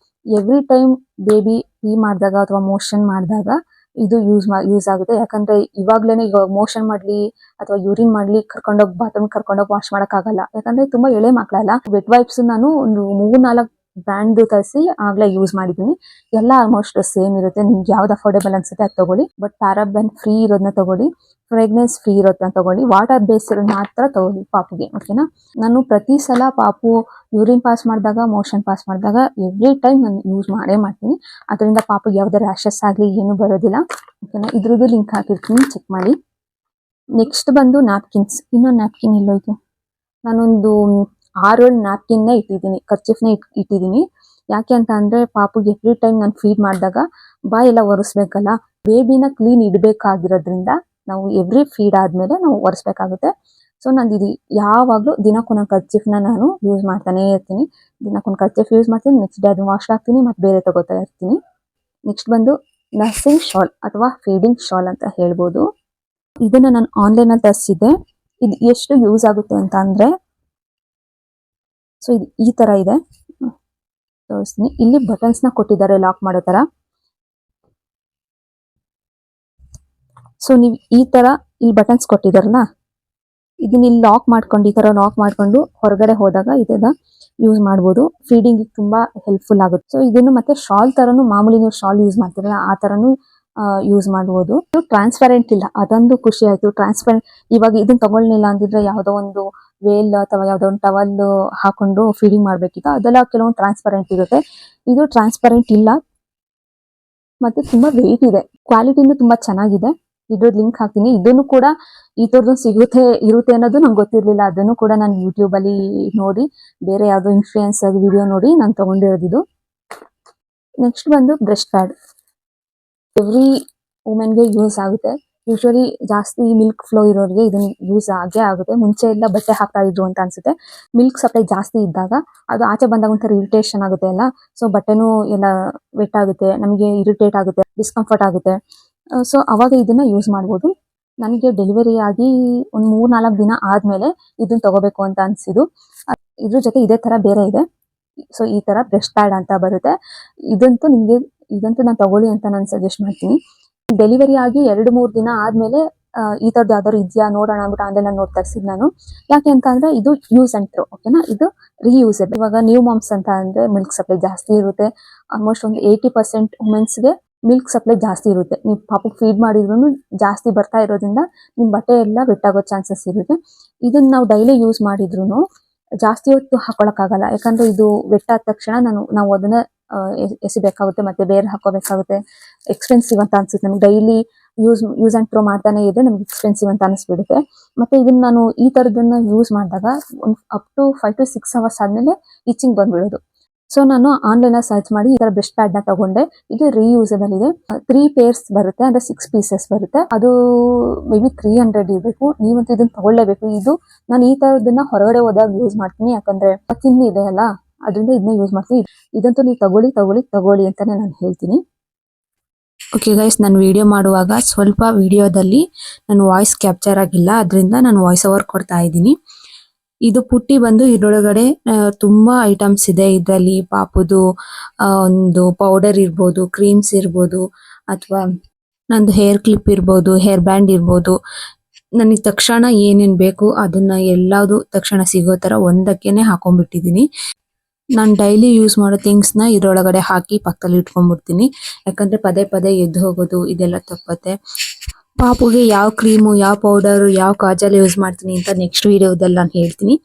ಎವ್ರಿ ಟೈಮ್ ಬೇಬಿ ಪೀ ಮಾಡಿದಾಗ ಅಥವಾ ಮೋಷನ್ ಮಾಡಿದಾಗ ಇದು ಯೂಸ್ ಆಗುತ್ತೆ. ಯಾಕಂದ್ರೆ ಇವಾಗ್ಲೇನೆ ಈಗ ಮೋಷನ್ ಮಾಡ್ಲಿ ಅಥವಾ ಯೂರಿನ್ ಮಾಡ್ಲಿ ಬಾತ್ರೂಮ್ ಕರ್ಕೊಂಡೋಗಿ ವಾಶ್ ಮಾಡಕ್ ಆಗಲ್ಲ, ಯಾಕಂದ್ರೆ ತುಂಬಾ ಎಳೆ ಮಕ್ಕಳಲ್ಲ. ವೆಟ್ ವೈಪ್ಸ್ ನಾನು ಒಂದು 3-4 ಬ್ರ್ಯಾಂಡ್ ತರಿಸಿ ಆಗ್ಲೇ ಯೂಸ್ ಮಾಡಿದೀನಿ. ಎಲ್ಲ ಆಲ್ಮೋಸ್ಟ್ ಸೇಮ್ ಇರುತ್ತೆ. ನಿಮ್ಗೆ ಯಾವ್ದು ಅಫೋರ್ಡೇಬಲ್ ಅನ್ಸುತ್ತೆ ಅದು ತಗೊಳ್ಳಿ. ಬಟ್ ಪ್ಯಾರಾಬೆನ್ ಫ್ರೀ ಇರೋದನ್ನ ತಗೊಳ್ಳಿ, ಫ್ರೇಗ್ನೆನ್ಸ್ ಫ್ರೀ ಇರೋದನ್ನ ತಗೊಳ್ಳಿ, ವಾಟರ್ ಬೇಸ್ ಮಾತ್ರ ತಗೊಳ್ಳಿ ಪಾಪುಗೆ. ಓಕೆನಾ. ನಾನು ಪ್ರತಿ ಸಲ ಪಾಪು ಯೂರಿನ್ ಪಾಸ್ ಮಾಡಿದಾಗ ಮೋಷನ್ ಪಾಸ್ ಮಾಡಿದಾಗ ಎವ್ರಿ ಟೈಮ್ ನಾನು ಯೂಸ್ ಮಾಡ್ತೀನಿ. ಅದರಿಂದ ಪಾಪುಗೆ ಯಾವುದೇ ರ್ಯಾಷಸ್ ಆಗ್ಲಿ ಏನು ಬರೋದಿಲ್ಲ. ಓಕೆನಾ. ಇದ್ರದ್ದು ಲಿಂಕ್ ಹಾಕಿರ್ತೀನಿ, ಚೆಕ್ ಮಾಡಿ. ನೆಕ್ಸ್ಟ್ ಬಂದು ನ್ಯಾಪ್ಕಿನ್ಸ್. ಇನ್ನೊಂದು ನ್ಯಾಪ್ಕಿನ್ ಎಲ್ಲೋಯ್ತು? ನಾನೊಂದು 6 ನ್ಯಾಪ್ಕಿನ್ ಇಟ್ಟಿದ್ದೀನಿ, ಕರ್ಚಿಫ್ನ ಇಟ್ಟಿದ್ದೀನಿ. ಯಾಕೆ ಅಂತ ಅಂದ್ರೆ ಪಾಪುಗೆ ಎವ್ರಿ ಟೈಮ್ ನಾನು ಫೀಡ್ ಮಾಡಿದಾಗ ಬಾಯೆಲ್ಲ ಒರೆಸ್ಬೇಕಲ್ಲ, ಬೇಬಿನ ಕ್ಲೀನ್ ಇಡಬೇಕಾಗಿರೋದ್ರಿಂದ ನಾವು ಎವ್ರಿ ಫೀಡ್ ಆದ್ಮೇಲೆ ನಾವು ಒರೆಸ್ಬೇಕಾಗುತ್ತೆ. ಸೊ ನಾನು ಯಾವಾಗಲೂ ದಿನಕ್ಕೊಂದೊಂದು ಕರ್ಚಿಫ್ನ ನಾನು ಯೂಸ್ ಮಾಡ್ತಾನೆ ಇರ್ತೀನಿ. ದಿನಕ್ಕೊಂದು ಕರ್ಚಿಫ್ ಯೂಸ್ ಮಾಡ್ತೀನಿ, ನೆಕ್ಸ್ಟ್ ಡೇ ಅದನ್ನ ವಾಶ್ ಹಾಕ್ತೀನಿ, ಮತ್ತೆ ಬೇರೆ ತಗೋತಾ ಇರ್ತೀನಿ. ನೆಕ್ಸ್ಟ್ ಬಂದು ನರ್ಸಿಂಗ್ ಶಾಲ್ ಅಥವಾ ಫೀಡಿಂಗ್ ಶಾಲ್ ಅಂತ ಹೇಳ್ಬೋದು. ಇದನ್ನ ನಾನು ಆನ್ಲೈನ್ ಅಲ್ಲಿ ತರಿಸಿದ್ದೆ. ಇದು ಎಷ್ಟು ಯೂಸ್ ಆಗುತ್ತೆ ಅಂತ ಅಂದ್ರೆ, ಸೊ ಇದು ಈ ತರ ಇದೆ, ತೋರಿಸ್ತೀನಿ. ಇಲ್ಲಿ ಬಟನ್ಸ್ ನ ಕೊಟ್ಟಿದ್ದಾರೆ ಲಾಕ್ ಮಾಡೋ ತರ. ಸೊ ನೀವು ಈ ತರ ಇಲ್ಲಿ ಬಟನ್ಸ್ ಕೊಟ್ಟಿದಾರಲ್ಲ, ಇದನ್ನ ಇಲ್ಲಿ ಲಾಕ್ ಮಾಡ್ಕೊಂಡು ಈ ತರ ಲಾಕ್ ಮಾಡ್ಕೊಂಡು ಹೊರಗಡೆ ಹೋದಾಗ ಇದನ್ನ ಯೂಸ್ ಮಾಡ್ಬೋದು. ಫೀಡಿಂಗ್ ತುಂಬಾ ಹೆಲ್ಪ್ಫುಲ್ ಆಗುತ್ತೆ. ಸೊ ಇದನ್ನು ಮತ್ತೆ ಶಾಲ್ ತರನು, ಮಾಮೂಲಿ ನೀವು ಶಾಲ್ ಯೂಸ್ ಮಾಡ್ತೀರಲ್ಲ ಆ ತರನು ಯೂಸ್ ಮಾಡ್ಬೋದು. ಟ್ರಾನ್ಸ್ಪರೆಂಟ್ ಇಲ್ಲ, ಅದೊಂದು ಖುಷಿ ಆಯ್ತು. ಟ್ರಾನ್ಸ್ಪರೆಂಟ್ ಇವಾಗ ಇದನ್ನ ತಗೊಳ್ಳಿಲ್ಲ ಅಂದಿದ್ರೆ ಯಾವುದೋ ಒಂದು ವೇಲ್ ಅಥವಾ ಯಾವುದೋ ಒಂದು ಟವಲ್ ಹಾಕೊಂಡು ಫೀಡಿಂಗ್ ಮಾಡ್ಬೇಕಿತ್ತು, ಅದೆಲ್ಲ ಕೆಲವೊಂದು ಟ್ರಾನ್ಸ್ಪರೆಂಟ್ ಇರುತ್ತೆ. ಇದು ಟ್ರಾನ್ಸ್ಪರೆಂಟ್ ಇಲ್ಲ, ಮತ್ತೆ ತುಂಬಾ ವೆಯ್ಟ್ ಇದೆ. ಕ್ವಾಲಿಟಿನೂ ತುಂಬಾ ಚೆನ್ನಾಗಿದೆ. ಇದ್ರದ್ದು ಲಿಂಕ್ ಹಾಕ್ತೀನಿ. ಇದನ್ನು ಕೂಡ ಈ ತರದ್ದು ಇರುತ್ತೆ ಅನ್ನೋದು ನಂಗೆ ಗೊತ್ತಿರ್ಲಿಲ್ಲ. ಅದನ್ನು ಕೂಡ ನಾನು ಯೂಟ್ಯೂಬ್ ಅಲ್ಲಿ ನೋಡಿ, ಬೇರೆ ಯಾವ್ದೋ ಇನ್ಫ್ಲೂಯೆನ್ಸರ್ ವಿಡಿಯೋ ನೋಡಿ ನಾನು ತಗೊಂಡಿರೋದು. ನೆಕ್ಸ್ಟ್ ಬಂದು ಬ್ರೆಸ್ಟ್ ಪ್ಯಾಡ್. ಎವ್ರಿ ವುಮೆನ್ಗೆ ಯೂಸ್ ಆಗುತ್ತೆ. ಯೂಶುವಲಿ ಜಾಸ್ತಿ ಮಿಲ್ಕ್ ಫ್ಲೋ ಇರೋರಿಗೆ ಇದನ್ನ ಯೂಸ್ ಆಗೇ ಆಗುತ್ತೆ. ಮುಂಚೆ ಎಲ್ಲ ಬಟ್ಟೆ ಹಾಕ್ತಾ ಇದ್ರು ಅಂತ ಅನ್ಸುತ್ತೆ. ಮಿಲ್ಕ್ ಸಪ್ಲೈ ಜಾಸ್ತಿ ಇದ್ದಾಗ ಅದು ಆಚೆ ಬಂದಾಗ ಒಂಥರ ಇರಿಟೇಷನ್ ಆಗುತ್ತೆ ಅಲ್ಲ. ಸೊ ಬಟ್ಟೆನೂ ಎಲ್ಲ ವೆಟ್ ಆಗುತ್ತೆ, ನಮಗೆ ಇರಿಟೇಟ್ ಆಗುತ್ತೆ, ಡಿಸ್ಕಂಫರ್ಟ್ ಆಗುತ್ತೆ. ಸೊ ಅವಾಗ ಇದನ್ನ ಯೂಸ್ ಮಾಡ್ಬೋದು. ನನಗೆ ಡೆಲಿವರಿ ಆಗಿ ಒಂದು 3-4 ದಿನ ಆದ್ಮೇಲೆ ಇದನ್ನ ತಗೋಬೇಕು ಅಂತ ಅನ್ಸಿದ್ದು. ಇದ್ರ ಜೊತೆ ಇದೇ ತರ ಬೇರೆ ಇದೆ. ಸೊ ಈ ತರ ಬ್ರೆಸ್ಟ್ ಪ್ಯಾಡ್ ಅಂತ ಬರುತ್ತೆ. ಇದಂತೂ ನಾನು ತಗೊಳ್ಳಿ ಅಂತ ನಾನು ಸಜೆಸ್ಟ್ ಮಾಡ್ತೀನಿ. ಡೆಲಿವರಿ ಆಗಿ 2-3 ದಿನ ಆದ್ಮೇಲೆ ಈ ತರದ್ದು ಯಾವ್ದಾದ್ರು ಇದೆಯಾ ನೋಡೋಣ ಅಂದ್ಬಿಟ್ಟು ಆನ್ಲೈನ್ ನೋಡಿ ತರಿಸಿದ್ ನಾನು. ಯಾಕೆ ಅಂತ ಅಂದ್ರೆ ಇದು ಯೂಸ್ ಅಂಡ್ ಥ್ರೋ, ಓಕೆನಾ, ಇದು ರೀಯೂಸಬಲ್. ಇವಾಗ ನ್ಯೂ ಮಾಮ್ಸ್ ಅಂತ ಅಂದ್ರೆ ಮಿಲ್ಕ್ ಸಪ್ಲೈ ಜಾಸ್ತಿ ಇರುತ್ತೆ. ಆಲ್ಮೋಸ್ಟ್ ಒಂದು 80% ವುಮೆನ್ಸ್ಗೆ ಮಿಲ್ಕ್ ಸಪ್ಲೈ ಜಾಸ್ತಿ ಇರುತ್ತೆ. ನೀವು ಪಾಪಕ್ಕೆ ಫೀಡ್ ಮಾಡಿದ್ರು ಜಾಸ್ತಿ ಬರ್ತಾ ಇರೋದ್ರಿಂದ ನಿಮ್ ಬಟ್ಟೆ ಎಲ್ಲ ವೆಟ್ಟಾಗೋ ಚಾನ್ಸಸ್ ಇರುತ್ತೆ. ಇದನ್ನ ನಾವು ಡೈಲಿ ಯೂಸ್ ಮಾಡಿದ್ರು ಜಾಸ್ತಿ ಹೊತ್ತು ಹಾಕೊಳಕ್ಕಾಗಲ್ಲ. ಯಾಕಂದ್ರೆ ಇದು ವೆಟ್ಟಾದ ತಕ್ಷಣ ನಾವು ಅದನ್ನ ಎಸಿಬೇಕಾಗುತ್ತೆ, ಮತ್ತೆ ಬೇರೆ ಹಾಕೋಬೇಕಾಗುತ್ತೆ. ಎಕ್ಸ್ಪೆನ್ಸಿವ್ ಅಂತ ಅನ್ಸುತ್ತೆ ನಮ್ಗೆ. ಡೈಲಿ ಯೂಸ್ ಅಂಡ್ ಥ್ರೋ ಮಾಡ್ತಾನೆ ಇದ್ರೆ ನಮ್ಗೆ ಎಕ್ಸ್ಪೆನ್ಸಿವ್ ಅಂತ ಅನಿಸ್ಬಿಡುತ್ತೆ. ಮತ್ತೆ ಇದನ್ನ ನಾನು ಈ ತರದನ್ನ ಯೂಸ್ ಮಾಡಿದಾಗ ಅಪ್ ಟು 5 to 6 ಅವರ್ಸ್ ಆದ್ಮೇಲೆ ಇಚಿಂಗ್ ಬಂದ್ಬಿಡೋದು. ಸೊ ನಾನು ಆನ್ಲೈನ್ ಸರ್ಚ್ ಮಾಡಿ ಈ ತರ ಬ್ರೆಸ್ಟ್ ಪ್ಯಾಡ್ ನ ತಗೊಂಡೆ. ಇದು ರೀಯೂಸಬಲ್ ಇದೆ. 3 ಪೇರ್ಸ್ ಬರುತ್ತೆ, ಅಂದ್ರೆ 6 ಪೀಸಸ್ ಬರುತ್ತೆ. ಅದು ಮೇ ಬಿ 300 ಇರಬೇಕು. ನೀವಂತೂ ಇದನ್ನ ತಗೊಳ್ಳೇಬೇಕು. ಇದು ನಾನು ಈ ತರದನ್ನ ಹೊರಗಡೆ ಹೋದಾಗ ಯೂಸ್ ಮಾಡ್ತೀನಿ, ಯಾಕಂದ್ರೆ ತಿನ್ನಿ ಇದೆ ಅಲ್ಲ, ಅದರಿಂದ ಇದನ್ನ ಯೂಸ್ ಮಾಡ್ತೀನಿ. ಇದಂತೂ ನೀವು ತಗೊಳ್ಳಿ ಅಂತಾನೆ ನಾನು ಹೇಳ್ತೀನಿ. ಓಕೆ ಗೈಸ್, ನಾನು ವಿಡಿಯೋ ಮಾಡುವಾಗ ಸ್ವಲ್ಪ ವಿಡಿಯೋದಲ್ಲಿ ನನ್ನ ವಾಯ್ಸ್ ಕ್ಯಾಪ್ಚರ್ ಆಗಿಲ್ಲ, ಅದರಿಂದ ನಾನು ವಾಯ್ಸ್ ಓವರ್ ಕೊಡ್ತಾ ಇದ್ದೀನಿ. ಇದು ಪುಟ್ಟಿ ಬಂದು ಇದ್ರೊಳಗಡೆ ತುಂಬಾ ಐಟಮ್ಸ್ ಇದೆ. ಇದರಲ್ಲಿ ಪಾಪುದು ಒಂದು ಪೌಡರ್ ಇರ್ಬೋದು, ಕ್ರೀಮ್ಸ್ ಇರ್ಬೋದು, ಅಥವಾ ನಂದು ಹೇರ್ ಕ್ಲಿಪ್ ಇರ್ಬೋದು, ಹೇರ್ ಬ್ಯಾಂಡ್ ಇರ್ಬೋದು. ನನಗೆ ತಕ್ಷಣ ಏನೇನ್ ಬೇಕು ಅದನ್ನ ಎಲ್ಲಾದು ತಕ್ಷಣ ಸಿಗೋ ತರ ಒಂದಕ್ಕೇನೆ ಹಾಕೊಂಡ್ಬಿಟ್ಟಿದೀನಿ. ನಾನು ಡೈಲಿ ಯೂಸ್ ಮಾಡೋ ಥಿಂಗ್ಸ್ ನ ಇದ್ರೊಳಗಡೆ ಹಾಕಿ ಪಕ್ಕದಲ್ಲಿ ಇಟ್ಕೊಂಡ್ಬಿಡ್ತೀನಿ. ಯಾಕಂದ್ರೆ ಪದೇ ಪದೇ ಎದ್ದು ಹೋಗೋದು ಇದೆಲ್ಲ ತಪ್ಪತ್ತೆ. ಪಾಪುಗೆ ಯಾವ ಕ್ರೀಮು, ಯಾವ ಪೌಡರ್, ಯಾವ ಕಾಜಲ್ ಯೂಸ್ ಮಾಡ್ತೀನಿ ಅಂತ ನೆಕ್ಸ್ಟ್ ವಿಡಿಯೋದಲ್ಲಿ ನಾನು ಹೇಳ್ತೀನಿ.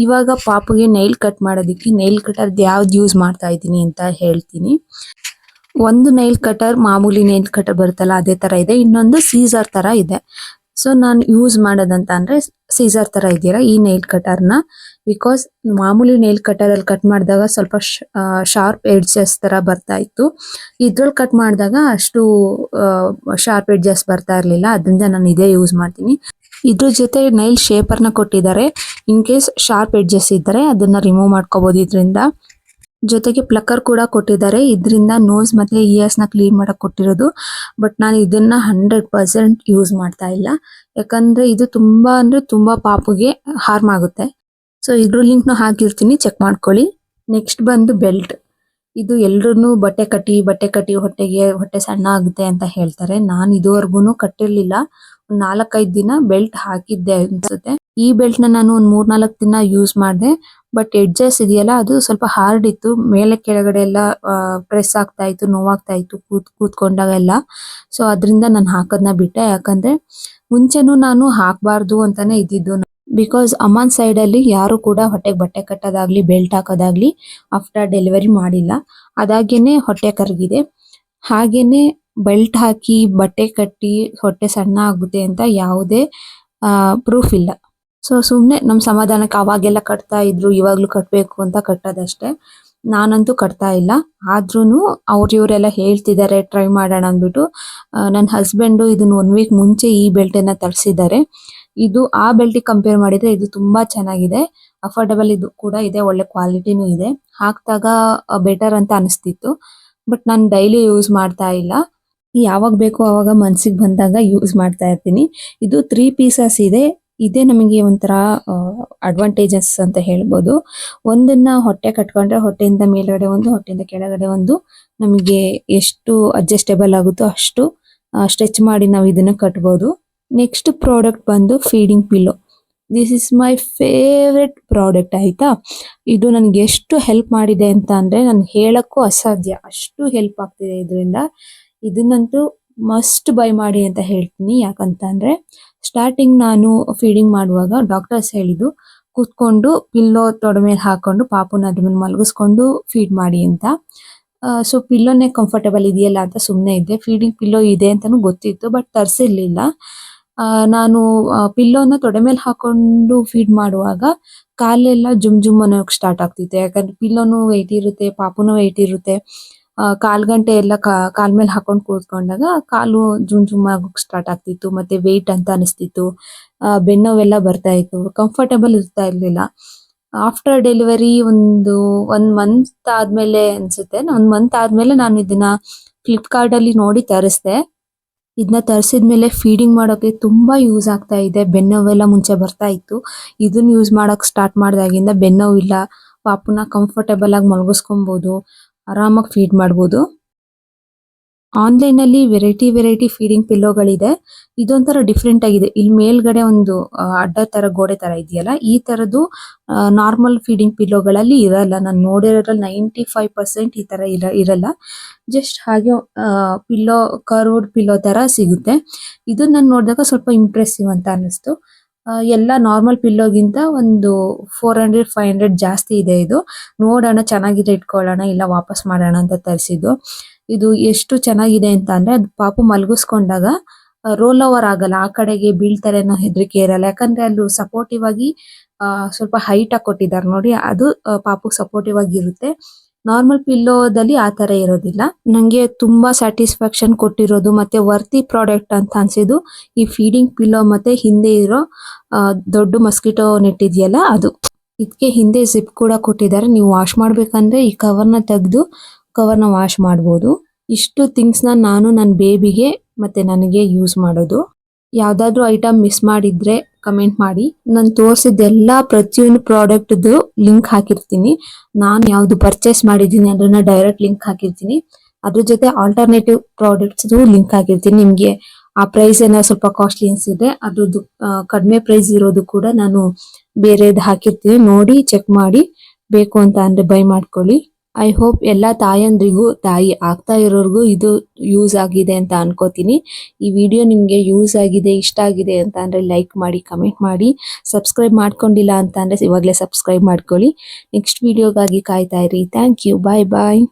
ಇವಾಗ ಪಾಪುಗೆ ನೈಲ್ ಕಟ್ ಮಾಡೋದಕ್ಕೆ ನೈಲ್ ಕಟರ್ ಯಾವ್ದು ಯೂಸ್ ಮಾಡ್ತಾ ಇದ್ದೀನಿ ಅಂತ ಹೇಳ್ತೀನಿ. ಒಂದು ನೈಲ್ ಕಟರ್ ಮಾಮೂಲಿ ನೈಲ್ ಕಟರ್ ಬರುತ್ತಲ್ಲ ಅದೇ ತರ ಇದೆ, ಇನ್ನೊಂದು ಸೀಸರ್ ತರ ಇದೆ. ಸೊ ನಾನು ಯೂಸ್ ಮಾಡೋದಂತ ಅಂದ್ರೆ ಸೀಸರ್ ತರ ಇದೆಯಲ್ಲ ಈ ನೈಲ್ ಕಟರ್ನ. ಬಿಕಾಸ್ ಮಾಮೂಲಿ ನೈಲ್ ಕಟರ್ ಅಲ್ಲಿ ಕಟ್ ಮಾಡಿದಾಗ ಸ್ವಲ್ಪ ಶಾರ್ಪ್ ಎಡ್ಜಸ್ ತರ ಬರ್ತಾ ಇತ್ತು. ಇದ್ರಲ್ಲಿ ಕಟ್ ಮಾಡಿದಾಗ ಅಷ್ಟು ಶಾರ್ಪ್ ಎಡ್ಜಸ್ ಬರ್ತಾ ಇರ್ಲಿಲ್ಲ, ಅದರಿಂದ ನಾನು ಇದೇ ಯೂಸ್ ಮಾಡ್ತೀನಿ. ಇದ್ರ ಜೊತೆ ನೈಲ್ ಶೇಪರ್ ನ ಕೊಟ್ಟಿದ್ದಾರೆ. ಇನ್ ಕೇಸ್ ಶಾರ್ಪ್ ಎಡ್ಜಸ್ ಇದ್ದರೆ ಅದನ್ನ ರಿಮೂವ್ ಮಾಡ್ಕೋಬಹುದು ಇದರಿಂದ. ಜೊತೆಗೆ ಪ್ಲಕ್ಕರ್ ಕೂಡ ಕೊಟ್ಟಿದ್ದಾರೆ. ಇದರಿಂದ ನೋಸ್ ಮತ್ತೆ ಇಯರ್ಸ್ ನ ಕ್ಲೀನ್ ಮಾಡಕ್ ಕೊಟ್ಟಿರೋದು. ಬಟ್ ನಾನು ಇದನ್ನ 100% ಯೂಸ್ ಮಾಡ್ತಾ ಇಲ್ಲ, ಯಾಕಂದ್ರೆ ಇದು ತುಂಬಾ ಪಾಪುಗೆ ಹಾರ್ಮ್ ಆಗುತ್ತೆ. ಸೊ ಇದ್ರ ಲಿಂಕ್ ನ ಹಾಕಿರ್ತೀನಿ, ಚೆಕ್ ಮಾಡ್ಕೊಳ್ಳಿ. ನೆಕ್ಸ್ಟ್ ಬಂದು ಬೆಲ್ಟ್. ಇದು ಎಲ್ರು ಬಟ್ಟೆ ಕಟ್ಟಿ ಹೊಟ್ಟೆ ಸಣ್ಣ ಆಗುತ್ತೆ ಅಂತ ಹೇಳ್ತಾರೆ. ನಾನು ಇದುವರೆಗೂ ಕಟ್ಟಿರ್ಲಿಲ್ಲ. 4-5 ದಿನ ಬೆಲ್ಟ್ ಹಾಕಿದ್ದೆ ಅನ್ಸುತ್ತೆ. ಈ ಬೆಲ್ಟ್ ನ ನಾನು ಒಂದ್ 3-4 ದಿನ ಯೂಸ್ ಮಾಡಿದೆ. ಬಟ್ ಎಡ್ಜಸ್ ಇದೆಯಲ್ಲ ಅದು ಸ್ವಲ್ಪ ಹಾರ್ಡ್ ಇತ್ತು. ಮೇಲೆ ಕೆಳಗಡೆ ಎಲ್ಲ ಪ್ರೆಸ್ ಆಗ್ತಾ ಇತ್ತು, ನೋವಾಗ್ತಾ ಇತ್ತು ಕೂತ್ಕೊಂಡಾಗೆಲ್ಲ. ಸೊ ಅದರಿಂದ ನಾನು ಹಾಕೋದ್ನ ಬಿಟ್ಟೆ. ಯಾಕಂದ್ರೆ ಮುಂಚೆನೂ ನಾನು ಹಾಕಬಾರ್ದು ಅಂತಾನೆ ಇದ್ದಿದ್ದು. ಬಿಕಾಸ್ ಅಮ್ಮನ್ ಸೈಡ್ ಅಲ್ಲಿ ಯಾರು ಕೂಡ ಹೊಟ್ಟೆಗೆ ಬಟ್ಟೆ ಕಟ್ಟೋದಾಗ್ಲಿ ಬೆಲ್ಟ್ ಹಾಕೋದಾಗ್ಲಿ ಆಫ್ಟರ್ ಡೆಲಿವರಿ ಮಾಡಿಲ್ಲ. ಅದಾಗೇನೆ ಹೊಟ್ಟೆ ಕರಗಿದೆ. ಹಾಗೇನೆ ಬೆಲ್ಟ್ ಹಾಕಿ ಬಟ್ಟೆ ಕಟ್ಟಿ ಹೊಟ್ಟೆ ಸಣ್ಣ ಆಗುತ್ತೆ ಅಂತ ಯಾವುದೇ ಪ್ರೂಫ್ ಇಲ್ಲ. ಸೊ ಸುಮ್ನೆ ನಮ್ ಸಮಾಧಾನಕ್ಕೆ ಅವಾಗೆಲ್ಲ ಕಟ್ತಾ ಇದ್ರು, ಇವಾಗ್ಲೂ ಕಟ್ಬೇಕು ಅಂತ ಕಟ್ಟೋದಷ್ಟೇ. ನಾನಂತೂ ಕಟ್ತಾ ಇಲ್ಲ. ಆದ್ರೂನು ಇವರೆಲ್ಲ ಹೇಳ್ತಿದ್ದಾರೆ ಟ್ರೈ ಮಾಡೋಣ ಅಂದ್ಬಿಟ್ಟು. ನನ್ನ ಹಸ್ಬೆಂಡ್ ಇದನ್ನ 1 ವೀಕ್ ಮುಂಚೆ ಈ ಬೆಲ್ಟ್ ಅನ್ನ ತರಿಸಿದ್ದಾರೆ. ಇದು ಆ ಬೆಲ್ಟ್ ಕಂಪೇರ್ ಮಾಡಿದ್ರೆ ಇದು ತುಂಬಾ ಚೆನ್ನಾಗಿದೆ. ಅಫೋರ್ಡಬಲ್ ಇದು ಕೂಡ ಇದೆ, ಒಳ್ಳೆ ಕ್ವಾಲಿಟಿನೂ ಇದೆ. ಹಾಕ್ದಾಗ ಬೆಟರ್ ಅಂತ ಅನಿಸ್ತಿತ್ತು. ಬಟ್ ನಾನು ಡೈಲಿ ಯೂಸ್ ಮಾಡ್ತಾ ಇಲ್ಲ. ಯಾವಾಗ ಬೇಕೋ ಅವಾಗ ಮನ್ಸಿಗೆ ಬಂದಾಗ ಯೂಸ್ ಮಾಡ್ತಾ ಇರ್ತೀನಿ. ಇದು 3 ಪೀಸಸ್ ಇದೆ. ಇದೇ ನಮಗೆ ಒಂಥರ ಅಡ್ವಾಂಟೇಜಸ್ ಅಂತ ಹೇಳ್ಬೋದು. ಒಂದನ್ನ ಹೊಟ್ಟೆ ಕಟ್ಕೊಂಡ್ರೆ ಹೊಟ್ಟೆಯಿಂದ ಮೇಲ್ಗಡೆ ಒಂದು, ಹೊಟ್ಟೆಯಿಂದ ಕೆಳಗಡೆ ಒಂದು, ನಮಗೆ ಎಷ್ಟು ಅಡ್ಜಸ್ಟೇಬಲ್ ಆಗುತ್ತೋ ಅಷ್ಟು ಸ್ಟ್ರೆಚ್ ಮಾಡಿ ನಾವು ಇದನ್ನ ಕಟ್ಬೋದು. ನೆಕ್ಸ್ಟ್ ಪ್ರಾಡಕ್ಟ್ ಬಂದು feeding pillow. This is my favourite product ಆಯ್ತಾ. ಇದು ನನಗೆ ಎಷ್ಟು ಹೆಲ್ಪ್ ಮಾಡಿದೆ ಅಂತ ಅಂದ್ರೆ ನಾನು ಹೇಳಕ್ಕೂ ಅಸಾಧ್ಯ, ಅಷ್ಟು ಹೆಲ್ಪ್ ಆಗ್ತಿದೆ ಇದರಿಂದ. ಇದನ್ನಂತೂ ಮಸ್ಟ್ ಬೈ ಮಾಡಿ ಅಂತ ಹೇಳ್ತೀನಿ. ಯಾಕಂತ ಅಂದ್ರೆ ಸ್ಟಾರ್ಟಿಂಗ್ ನಾನು ಫೀಡಿಂಗ್ ಮಾಡುವಾಗ ಡಾಕ್ಟರ್ಸ್ ಹೇಳಿದ್ದು ಕೂತ್ಕೊಂಡು ಪಿಲ್ಲೋ ತೊಡೆ ಮೇಲೆ ಹಾಕೊಂಡು ಪಾಪುನ ಅದ್ರ ಮೇಲೆ ಮಲಗಿಸ್ಕೊಂಡು ಫೀಡ್ ಮಾಡಿ ಅಂತ. ಸೊ ಪಿಲ್ಲೋನೇ ಕಂಫರ್ಟಬಲ್ ಇದೆಯಲ್ಲ ಅಂತ ಸುಮ್ಮನೆ ಇದ್ದೆ. ಫೀಡಿಂಗ್ ಪಿಲ್ಲೋ ಇದೆ ಅಂತಾನು ಗೊತ್ತಿತ್ತು, ಬಟ್ ತರಿಸಿರ್ಲಿಲ್ಲ. ನಾನು ಪಿಲ್ಲೋನ ತೊಡೆ ಮೇಲೆ ಹಾಕೊಂಡು ಫೀಡ್ ಮಾಡುವಾಗ ಕಾಲೆಲ್ಲ ಜುಮ್ ಅನ್ನೋಕ್ ಸ್ಟಾರ್ಟ್ ಆಗ್ತಿತ್ತು. ಯಾಕಂದ್ರೆ ಪಿಲ್ಲೋನು ವೆಯ್ಟ್ ಇರುತ್ತೆ, ಪಾಪುನು ವೆಯ್ಟ್ ಇರುತ್ತೆ. ಕಾಲ್ಗಂಟೆ ಎಲ್ಲ ಕಾಲ್ ಮೇಲೆ ಹಾಕೊಂಡು ಕೂತ್ಕೊಂಡಾಗ ಕಾಲು ಜುಮ್ ಆಗೋಕ್ ಸ್ಟಾರ್ಟ್ ಆಗ್ತಿತ್ತು. ಮತ್ತೆ ವೆಯ್ಟ್ ಅಂತ ಅನಿಸ್ತಿತ್ತು. ಬೆನ್ನೋವೆಲ್ಲ ಬರ್ತಾ ಇತ್ತು, ಕಂಫರ್ಟಬಲ್ ಇರ್ತಾ ಇರ್ಲಿಲ್ಲ. ಆಫ್ಟರ್ ಡೆಲಿವರಿ ಒಂದ್ ಮಂತ್ ಆದ್ಮೇಲೆ ಅನ್ಸುತ್ತೆ, 1 ಮಂತ್ ಆದ್ಮೇಲೆ ನಾನು ಇದನ್ನ ಫ್ಲಿಪ್ಕಾರ್ಟ್ ಅಲ್ಲಿ ನೋಡಿ ತರಿಸ್ದೆ. ಇದನ್ನ ತರಿಸಿದ್ಮೇಲೆ ಫೀಡಿಂಗ್ ಮಾಡೋಕೆ ತುಂಬಾ ಯೂಸ್ ಆಗ್ತಾ ಇದೆ. ಬೆನ್ನೋವೆಲ್ಲ ಮುಂಚೆ ಬರ್ತಾ ಇತ್ತು. ಇದನ್ನ ಯೂಸ್ ಮಾಡಕ್ ಸ್ಟಾರ್ಟ್ ಮಾಡಿದಾಗಿಂದ ಬೆನ್ನೋವು ಇಲ್ಲ. ಪಾಪುನ ಕಂಫರ್ಟೇಬಲ್ ಆಗಿ ಮಲಗಿಸ್ಕೊಬಹುದು. ಆರಾಮಾಗಿ ಫೀಡ್ ಮಾಡ್ಬೋದು. ಆನ್ಲೈನ್ ಅಲ್ಲಿ ವೆರೈಟಿ ಫೀಡಿಂಗ್ ಪಿಲ್ಲೋಗಳಿದೆ. ಇದೊಂಥರ ಡಿಫ್ರೆಂಟ್ ಆಗಿದೆ. ಇಲ್ಲಿ ಮೇಲ್ಗಡೆ ಒಂದು ಅಡ್ಡ ತರ ಗೋಡೆ ತರ ಇದೆಯಲ್ಲ, ಈ ತರದ್ದು ನಾರ್ಮಲ್ ಫೀಡಿಂಗ್ ಪಿಲ್ಲೋಗಳಲ್ಲಿ ಇರಲ್ಲ. ನಾನು ನೋಡಿರೋದ್ರಲ್ಲಿ 95% ಈ ತರ ಇರಲ್ಲ. ಜಸ್ಟ್ ಹಾಗೆ ಪಿಲ್ಲೋ ಕರ್ವ್ಡ್ ಪಿಲ್ಲೋ ತರ ಸಿಗುತ್ತೆ. ಇದನ್ನ ನಾನು ನೋಡಿದಾಗ ಸ್ವಲ್ಪ ಇಂಪ್ರೆಸಿವ್ ಅಂತ ಅನಿಸ್ತು. ಎಲ್ಲ ನಾರ್ಮಲ್ ಪಿಲ್ಲೋಗಿಂತ ಒಂದು 400-500 ಜಾಸ್ತಿ ಇದೆ ಇದು. ನೋಡೋಣ, ಚೆನ್ನಾಗಿದೆ ಇಟ್ಕೊಳ್ಳೋಣ ಇಲ್ಲ ವಾಪಸ್ ಮಾಡೋಣ ಅಂತ ತರಿಸಿದ್ದು. ಇದು ಎಷ್ಟು ಚೆನ್ನಾಗಿದೆ ಅಂತ ಅಂದ್ರೆ, ಅದು ಪಾಪು ಮಲಗಿಸ್ಕೊಂಡಾಗ ರೋಲ್ ಓವರ್ ಆಗಲ್ಲ, ಆ ಕಡೆಗೆ ಬೀಳ್ತಾರೆ ಅನ್ನೋ ಹೆದರಿಕೆ ಇರಲ್ಲ. ಯಾಕಂದ್ರೆ ಅಲ್ಲಿ ಸಪೋರ್ಟಿವ್ ಆಗಿ ಸ್ವಲ್ಪ ಹೈಟ್ ಆಗಿ ಕೊಟ್ಟಿದ್ದಾರೆ ನೋಡಿ, ಅದು ಪಾಪು ಸಪೋರ್ಟಿವ್ ಆಗಿ ಇರುತ್ತೆ. ನಾರ್ಮಲ್ ಪಿಲ್ಲೋದಲ್ಲಿ ಆ ತರ ಇರೋದಿಲ್ಲ. ನಂಗೆ ತುಂಬಾ ಸ್ಯಾಟಿಸ್ಫ್ಯಾಕ್ಷನ್ ಕೊಟ್ಟಿರೋದು ಮತ್ತೆ ವರ್ತಿ ಪ್ರಾಡಕ್ಟ್ ಅಂತ ಅನ್ಸಿದ್ದು ಈ ಫೀಡಿಂಗ್ ಪಿಲ್ಲೋ ಮತ್ತೆ ಹಿಂದೆ ಇರೋ ದೊಡ್ಡ ಮಸ್ಕಿಟೋ ನೆಟ್ ಇದೆಯಲ್ಲ ಅದು. ಇದಕ್ಕೆ ಹಿಂದೆ ಜಿಪ್ ಕೂಡ ಕೊಟ್ಟಿದ್ದಾರೆ. ನೀವು ವಾಶ್ ಮಾಡ್ಬೇಕಂದ್ರೆ ಈ ಕವರ್ನ ತೆಗೆದು ಕವರ್ನ ವಾಶ್ ಮಾಡ್ಬೋದು. ಇಷ್ಟು ಥಿಂಗ್ಸ್ ನಾನು ನನ್ನ ಬೇಬಿಗೆ ಮತ್ತೆ ನನಗೆ ಯೂಸ್ ಮಾಡೋದು. ಯಾವ್ದಾದ್ರು ಐಟಮ್ ಮಿಸ್ ಮಾಡಿದ್ರೆ ಕಮೆಂಟ್ ಮಾಡಿ. ನಾನು ತೋರಿಸಿದ್ದೆಲ್ಲ ಪ್ರತಿಯೊಂದು ಪ್ರಾಡಕ್ಟ್ದು ಲಿಂಕ್ ಹಾಕಿರ್ತೀನಿ. ನಾನು ಯಾವ್ದು ಪರ್ಚೇಸ್ ಮಾಡಿದ್ದೀನಿ ಅದನ್ನ ಡೈರೆಕ್ಟ್ ಲಿಂಕ್ ಹಾಕಿರ್ತೀನಿ. ಅದ್ರ ಜೊತೆ ಆಲ್ಟರ್ನೇಟಿವ್ ಪ್ರಾಡಕ್ಟ್ಸ್ ಲಿಂಕ್ ಹಾಕಿರ್ತೀನಿ. ನಿಮ್ಗೆ ಆ ಪ್ರೈಸ್ ಏನೋ ಸ್ವಲ್ಪ ಕಾಸ್ಟ್ಲಿ ಅನ್ಸಿದ್ರೆ ಅದ್ರದ್ದು ಕಡಿಮೆ ಪ್ರೈಸ್ ಇರೋದು ಕೂಡ ನಾನು ಬೇರೆದು ಹಾಕಿರ್ತೀನಿ. ನೋಡಿ ಚೆಕ್ ಮಾಡಿ, ಬೇಕು ಅಂತ ಅಂದ್ರೆ ಬೈ ಮಾಡ್ಕೊಳ್ಳಿ. ಐ ಹೋಪ್ ಎಲ್ಲ ತಾಯಂದ್ರಿಗೂ, ತಾಯಿ ಆಗ್ತಾ ಇರೋರ್ಗೂ ಇದು ಯೂಸ್ ಆಗಿದೆ ಅಂತ ಅನ್ಕೋತೀನಿ. ಈ ವಿಡಿಯೋ ನಿಮ್ಗೆ ಯೂಸ್ ಆಗಿದೆ, ಇಷ್ಟ ಆಗಿದೆ ಅಂತ ಅಂದ್ರೆ ಲೈಕ್ ಮಾಡಿ, ಕಮೆಂಟ್ ಮಾಡಿ. ಸಬ್ಸ್ಕ್ರೈಬ್ ಮಾಡ್ಕೊಂಡಿಲ್ಲ ಅಂತ ಅಂದ್ರೆ ಇವಾಗಲೇ ಸಬ್ಸ್ಕ್ರೈಬ್ ಮಾಡ್ಕೊಳ್ಳಿ. ನೆಕ್ಸ್ಟ್ ವಿಡಿಯೋಗಾಗಿ ಕಾಯ್ತಾ ಇರಿ. Thank you. Bye bye.